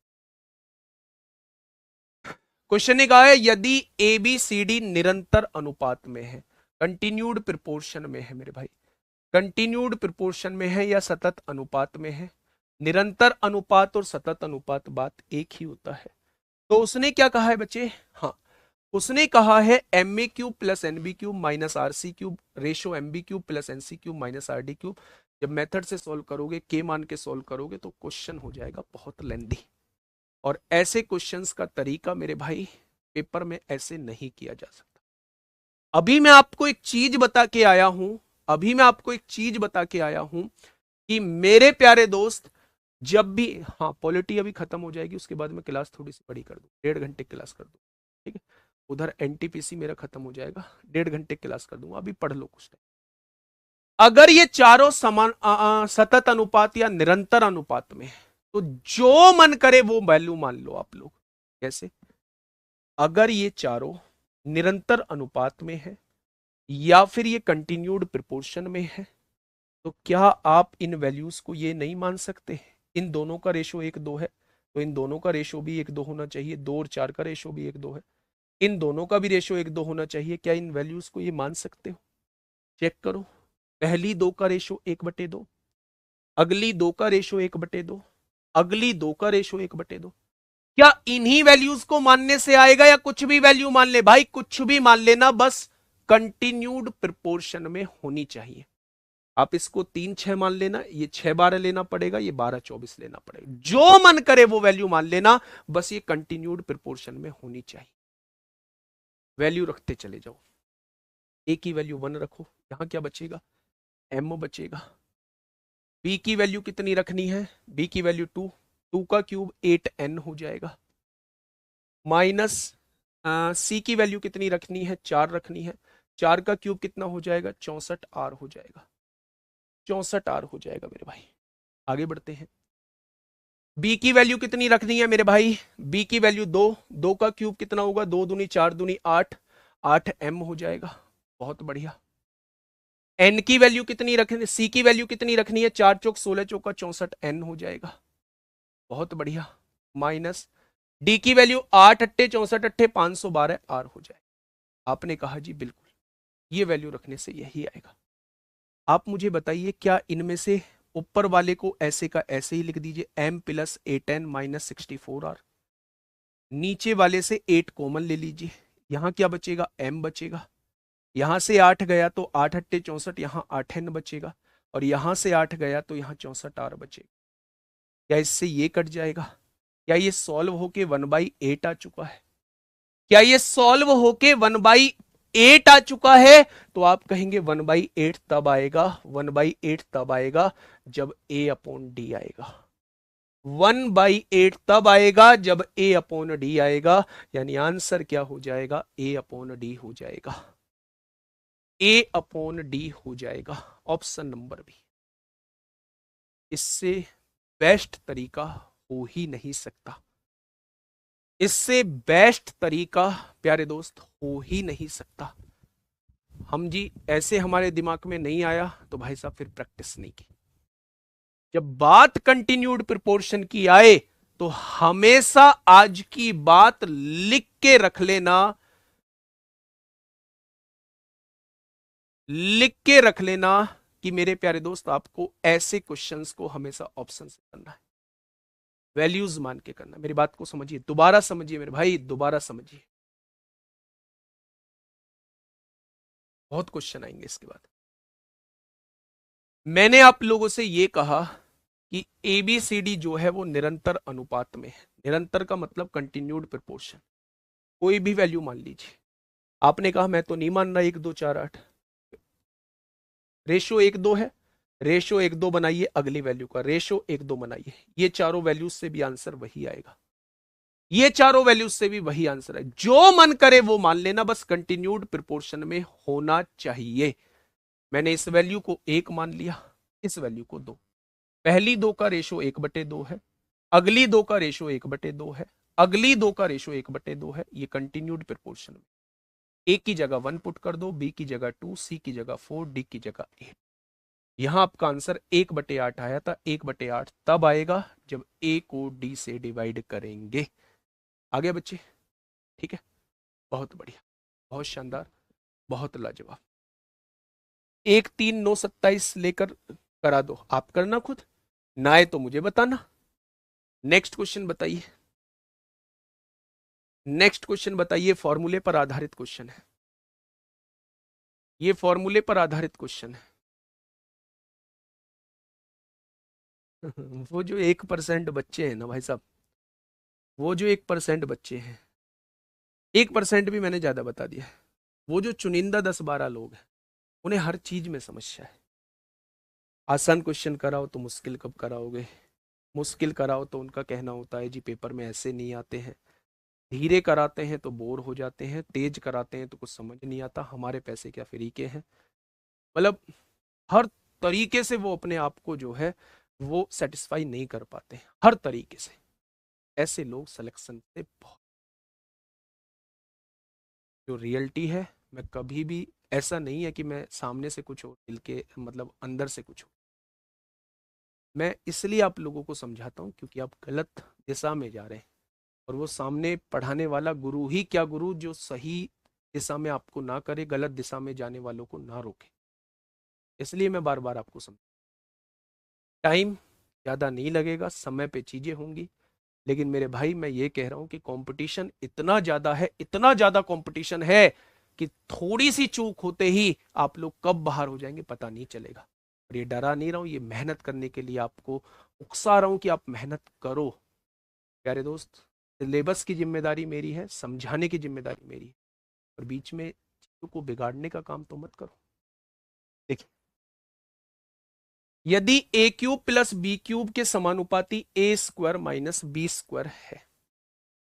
क्वेश्चन ने कहा है यदि ए बी सी डी निरंतर अनुपात में है, कंटिन्यूड प्रोपोर्शन में है मेरे भाई, कंटिन्यूड प्रोपोर्शन में है या सतत अनुपात में है। निरंतर अनुपात और सतत अनुपात बात एक ही होता है। तो उसने क्या कहा है बच्चे? हाँ, उसने कहा है M A cube plus N B cube minus R C cube ratio M B cube plus N C cube minus R D cube. जब मेथड से सॉल्व करोगे, के मान के सॉल्व करोगे तो क्वेश्चन हो जाएगा बहुत लेंदी। और ऐसे क्वेश्चंस का तरीका मेरे भाई पेपर में ऐसे नहीं किया जा सकता। अभी मैं आपको एक चीज बता के आया हूं, अभी मैं आपको एक चीज बता के आया हूं कि मेरे प्यारे दोस्त, जब भी, हाँ पॉलिटी अभी खत्म हो जाएगी, उसके बाद मैं क्लास थोड़ी सी बड़ी कर दूं, 1.5 घंटे क्लास कर दूं, ठीक है। उधर एनटीपीसी मेरा खत्म हो जाएगा, 1.5 घंटे क्लास कर दूंगा, अभी पढ़ लो कुछ टाइम। अगर ये चारों समान सतत अनुपात या निरंतर अनुपात में है, तो जो मन करे वो वैल्यू मान लो आप लोग। कैसे? अगर ये चारों निरंतर अनुपात में है या फिर ये कंटिन्यूड प्रिपोर्शन में है, तो क्या आप इन वैल्यूज को ये नहीं मान सकते? इन दोनों का रेशो 1:2 है, तो इन दोनों का रेशो भी 1:2 होना चाहिए। 2 और 4 का रेशो भी 1:2 है, इन दोनों का भी रेशो 1:2 होना चाहिए। क्या इन वैल्यूज को ये मान सकते हो? चेक करो। पहली 2 का रेशो 1/2, अगली 2 का रेशो 1/2, अगली 2 का रेशो 1/2। क्या इन्हीं वैल्यूज को मानने से आएगा या कुछ भी वैल्यू मान ले? भाई कुछ भी मान लेना, बस कंटिन्यूड प्रिपोर्शन में होनी चाहिए। आप इसको 3-6 मान लेना, ये 6-12 लेना पड़ेगा, ये 12-24 लेना पड़ेगा, जो मन करे वो वैल्यू मान लेना, बस ये कंटिन्यूड प्रिपोर्शन में होनी चाहिए। वैल्यू रखते चले जाओ। ए की वैल्यू 1 रखो, यहां क्या बचेगा? एम बचेगा। बी की वैल्यू कितनी रखनी है? बी की वैल्यू 2, 2 का क्यूब 8n हो जाएगा। माइनस सी की वैल्यू कितनी रखनी है? 4 रखनी है। 4 का क्यूब कितना हो जाएगा? 64r हो जाएगा। 64r हो जाएगा मेरे भाई। आगे बढ़ते हैं। बी की वैल्यू कितनी रखनी है मेरे भाई? बी की वैल्यू 2, 2 का क्यूब कितना होगा? 2 दूनी 4 दूनी 8, 8m हो जाएगा। बहुत बढ़िया। एन की वैल्यू कितनी रखनी? सी की वैल्यू कितनी रखनी है? 4 चौक 16 चौका 64n हो जाएगा। बहुत बढ़िया। माइनस डी की वैल्यू 8 अट्ठे 64 अट्ठे 512 आर हो जाएगा। आपने कहा जी बिल्कुल, ये वैल्यू रखने से यही आएगा। आप मुझे बताइए, क्या इनमें से ऊपर वाले को ऐसे का ऐसे ही लिख दीजिए, m plus 8n minus 64r। नीचे वाले से 8 कॉमन ले लीजिए, यहां क्या बचेगा? m बचेगा। यहां से 8 गया तो 8 अट्ठे 64, यहां 8n बचेगा, और यहां से 8 गया तो यहां 64r बचेगा। क्या इससे ये कट जाएगा? क्या ये सॉल्व होके 1/8 आ चुका है? क्या ये सॉल्व होके 1/8 आ चुका है? तो आप कहेंगे 1/8 तब आएगा, 1/8 तब आएगा जब a अपॉन डी आएगा। 1/8 तब आएगा जब a अपॉन डी आएगा। यानी आंसर क्या हो जाएगा? a अपॉन डी हो जाएगा। a अपॉन डी हो जाएगा, ऑप्शन नंबर बी। इससे बेस्ट तरीका हो ही नहीं सकता। इससे बेस्ट तरीका प्यारे दोस्त हो ही नहीं सकता। हम जी ऐसे हमारे दिमाग में नहीं आया तो भाई साहब फिर प्रैक्टिस नहीं की। जब बात कंटिन्यूड प्रिपोर्शन की आए तो हमेशा आज की बात लिख के रख लेना, लिख के रख लेना कि मेरे प्यारे दोस्त आपको ऐसे क्वेश्चंस को हमेशा ऑप्शन से करना है, वैल्यूज मान के करना। मेरी बात को समझिए, दोबारा समझिए मेरे भाई, दोबारा समझिए। बहुत क्वेश्चन आएंगे इसके बाद। मैंने आप लोगों से यह कहा कि एबीसीडी जो है वो निरंतर अनुपात में है। निरंतर का मतलब कंटिन्यूड प्रिपोर्शन। कोई भी वैल्यू मान लीजिए। आपने कहा मैं तो नहीं मान रहा 1 2 4 8, रेशो 1:2 है, रेशो 1:2 बनाइए, अगली वैल्यू का रेशो 1:2 बनाइए, ये चारों वैल्यूज से भी आंसर वही आएगा। ये चारों वैल्यूज से भी वही आंसर है। जो मन करे वो मान लेना, बस कंटिन्यूड प्रिपोर्शन में होना चाहिए। मैंने इस वैल्यू को 1 मान लिया, इस वैल्यू को 2। पहली 2 का रेशो 1/2 है, अगली 2 का रेशो 1/2 है, अगली 2 का रेशो 1/2 है। ये कंटिन्यूड प्रिपोर्शन में। ए की जगह 1 पुट कर दो, बी की जगह 2, सी की जगह 4, डी की जगह 8। यहां आपका आंसर 1/8 आया था। 1/8 तब आएगा जब ए को डी से डिवाइड करेंगे। आगे बच्चे, ठीक है। बहुत बढ़िया, बहुत शानदार, बहुत लाजवाब। 1 3 9 27 लेकर करा दो, आप करना खुद, ना आए तो मुझे बताना। नेक्स्ट क्वेश्चन बताइए, नेक्स्ट क्वेश्चन बताइए। फॉर्मूले पर आधारित क्वेश्चन है, ये फॉर्मूले पर आधारित क्वेश्चन है। वो जो 1% बच्चे हैं ना भाई साहब, वो जो 1% बच्चे हैं, 1% भी मैंने ज्यादा बता दिया है। वो जो चुनिंदा 10-12 लोग हैं, उन्हें हर चीज में समस्या है। आसान क्वेश्चन कराओ तो मुश्किल कब कराओगे, मुश्किल कराओ तो उनका कहना होता है जी पेपर में ऐसे नहीं आते हैं, धीरे कराते हैं तो बोर हो जाते हैं, तेज कराते हैं तो कुछ समझ नहीं आता, हमारे पैसे क्या फ्री के हैं। मतलब हर तरीके से वो अपने आप को जो है वो सेटिस्फाई नहीं कर पाते हैं, हर तरीके से। ऐसे लोग सिलेक्शन से बहुत, जो रियलिटी है, मैं कभी भी, ऐसा नहीं है कि मैं सामने से कुछ हो दिल के मतलब अंदर से कुछ हो। मैं इसलिए आप लोगों को समझाता हूँ क्योंकि आप गलत दिशा में जा रहे हैं, और वो सामने पढ़ाने वाला गुरु ही क्या गुरु जो सही दिशा में आपको ना करे, गलत दिशा में जाने वालों को ना रोके। इसलिए मैं बार बार आपको समझ, टाइम ज़्यादा नहीं लगेगा, समय पे चीज़ें होंगी। लेकिन मेरे भाई मैं ये कह रहा हूँ कि कंपटीशन इतना ज़्यादा है, इतना ज़्यादा कंपटीशन है कि थोड़ी सी चूक होते ही आप लोग कब बाहर हो जाएंगे पता नहीं चलेगा। और ये डरा नहीं रहा हूँ, ये मेहनत करने के लिए आपको उकसा रहा हूँ कि आप मेहनत करो। प्यारे दोस्त, सिलेबस की जिम्मेदारी मेरी है, समझाने की जिम्मेदारी मेरी है, और बीच में चीज़ों को बिगाड़ने का काम तो मत करो। देखिए, यदि A cube plus B cube के समानुपाती A square minus B square है,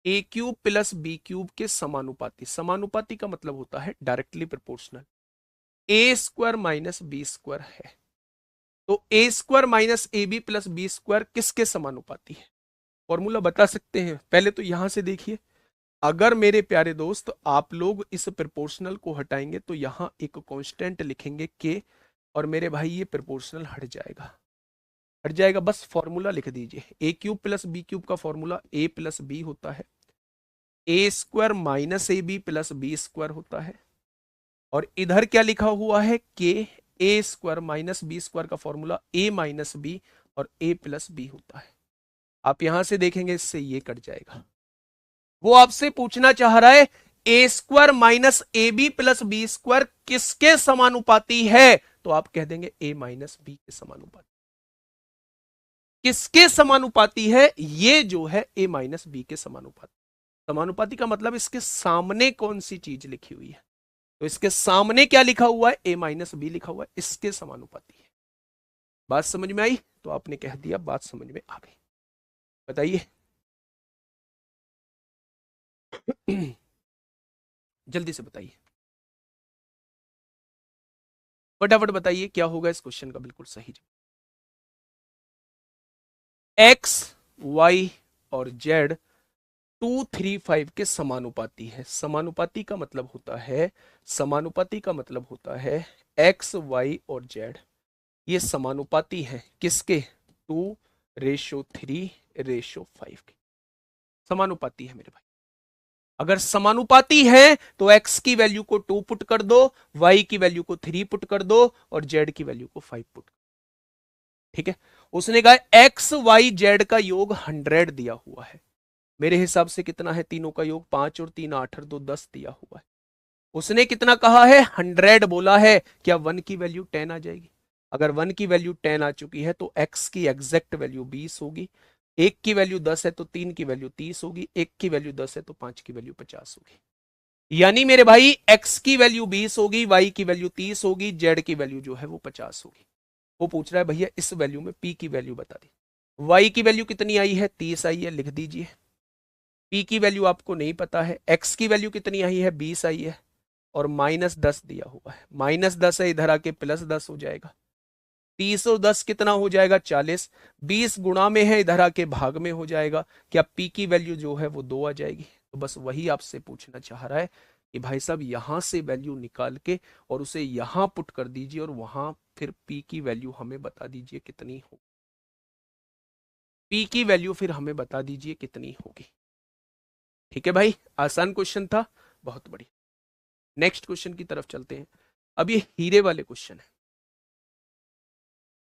A cube plus B cube के समानुपाती, समानुपाती का मतलब होता है directly proportional, A square minus B square है, तो A square minus A B plus B square किसके समानुपाती है? फॉर्मूला बता सकते हैं, पहले तो यहां से देखिए। अगर मेरे प्यारे दोस्त आप लोग इस प्रोपोर्शनल को हटाएंगे तो यहां एक कांस्टेंट लिखेंगे के, और मेरे भाई ये प्रोपोर्शनल हट जाएगा, हट जाएगा, बस फॉर्मूला लिख दीजिए। A cube plus B cube का फॉर्मूला ए प्लस बी होता है, A square minus A B plus B square होता है, और इधर क्या लिखा हुआ है के, A square minus B square का फॉर्मूला ए माइनस बी और ए प्लस बी होता है। आप यहां से देखेंगे इससे ये कट जाएगा। वो आपसे पूछना चाह रहा है A square minus A B plus B square किसके समानुपाती है, तो आप कह देंगे ए माइनस बी के समानुपाती। किसके समानुपाती है? ये जो है ए माइनस बी के समानुपाती। समानुपाती का मतलब इसके सामने कौन सी चीज लिखी हुई है, तो इसके सामने क्या लिखा हुआ है? ए माइनस बी लिखा हुआ है, इसके समानुपाती है। बात समझ में आई? तो आपने कह दिया बात समझ में आ गई। बताइए जल्दी से बताइए, फटाफट बताइए क्या होगा इस क्वेश्चन का बिल्कुल सही जवाब। एक्स, वाई और जेड 2, 3, 5 के समानुपाती है। समानुपाती का मतलब होता है, समानुपाती का मतलब होता है एक्स वाई और जेड ये समानुपाती हैं किसके? 2:3:5 के समानुपाती है मेरे भाई। अगर समानुपाती है तो x की वैल्यू को 2 पुट कर दो, y की वैल्यू को 3 पुट कर दो और z की वैल्यू को 5 पुट। ठीक है, उसने कहा x y z का योग 100 दिया हुआ है। मेरे हिसाब से कितना है तीनों का योग? 5 और 3 8 और 2 10 दिया हुआ है। उसने कितना कहा है? 100 बोला है। क्या 1 की वैल्यू 10 आ जाएगी? अगर 1 की वैल्यू 10 आ चुकी है तो x की एग्जैक्ट वैल्यू 20 होगी। एक की वैल्यू 10 है तो 3 की वैल्यू 30 होगी, एक की वैल्यू 10 है तो 5 की वैल्यू 50 होगी। यानी मेरे भाई x की वैल्यू 20 होगी, y की वैल्यू 30 होगी, z की वैल्यू जो है वो 50 होगी। वो पूछ रहा है भैया इस वैल्यू में p की वैल्यू बता दी। y की वैल्यू कितनी आई है? 30 आई है, लिख दीजिए। p की वैल्यू आपको नहीं पता है। x की वैल्यू कितनी आई है? 20 आई है, और -10 दिया हुआ है। -10 है, इधर आके +10 हो जाएगा। 30 और 10 कितना हो जाएगा? 40। 20 गुणा में है, इधर आके भाग में हो जाएगा। क्या p की वैल्यू जो है वो 2 आ जाएगी? तो बस वही आपसे पूछना चाह रहा है कि भाई साहब यहां से वैल्यू निकाल के और उसे यहां पुट कर दीजिए, और वहां फिर p की वैल्यू हमें बता दीजिए कितनी हो। p की वैल्यू फिर हमें बता दीजिए कितनी होगी। ठीक है भाई, आसान क्वेश्चन था, बहुत बढ़िया। नेक्स्ट क्वेश्चन की तरफ चलते हैं। अब ये हीरे वाले क्वेश्चन है,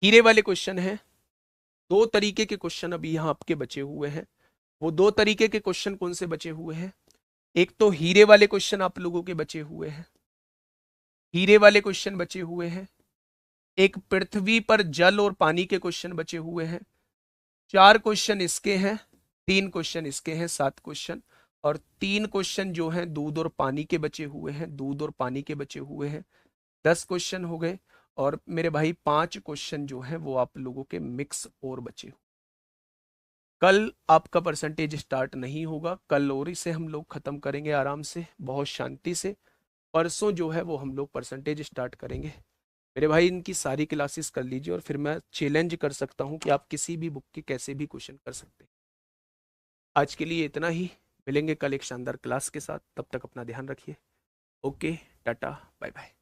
हीरे वाले क्वेश्चन है। दो तरीके के क्वेश्चन अभी यहां आपके बचे हुए हैं। वो दो तरीके के क्वेश्चन कौन से बचे हुए हैं? एक तो हीरे वाले क्वेश्चन आप लोगों के बचे हुए हैं, हीरे वाले क्वेश्चन बचे हुए हैं। एक पृथ्वी पर जल और पानी के क्वेश्चन बचे हुए हैं। 4 क्वेश्चन इसके हैं, 3 क्वेश्चन इसके हैं, 7 क्वेश्चन। और 3 क्वेश्चन जो हैं दूध और पानी के बचे हुए हैं, दूध और पानी के बचे हुए हैं। 10 क्वेश्चन हो गए। और मेरे भाई 5 क्वेश्चन जो हैं वो आप लोगों के मिक्स और बचे हुए। कल आपका परसेंटेज स्टार्ट नहीं होगा, कल और इसे हम लोग खत्म करेंगे आराम से, बहुत शांति से। परसों जो है वो हम लोग परसेंटेज स्टार्ट करेंगे। मेरे भाई इनकी सारी क्लासेस कर लीजिए और फिर मैं चैलेंज कर सकता हूँ कि आप किसी भी बुक के कैसे भी क्वेश्चन कर सकते हैं। आज के लिए इतना ही। मिलेंगे कल एक शानदार क्लास के साथ, तब तक अपना ध्यान रखिए। Okay, tata, bye bye.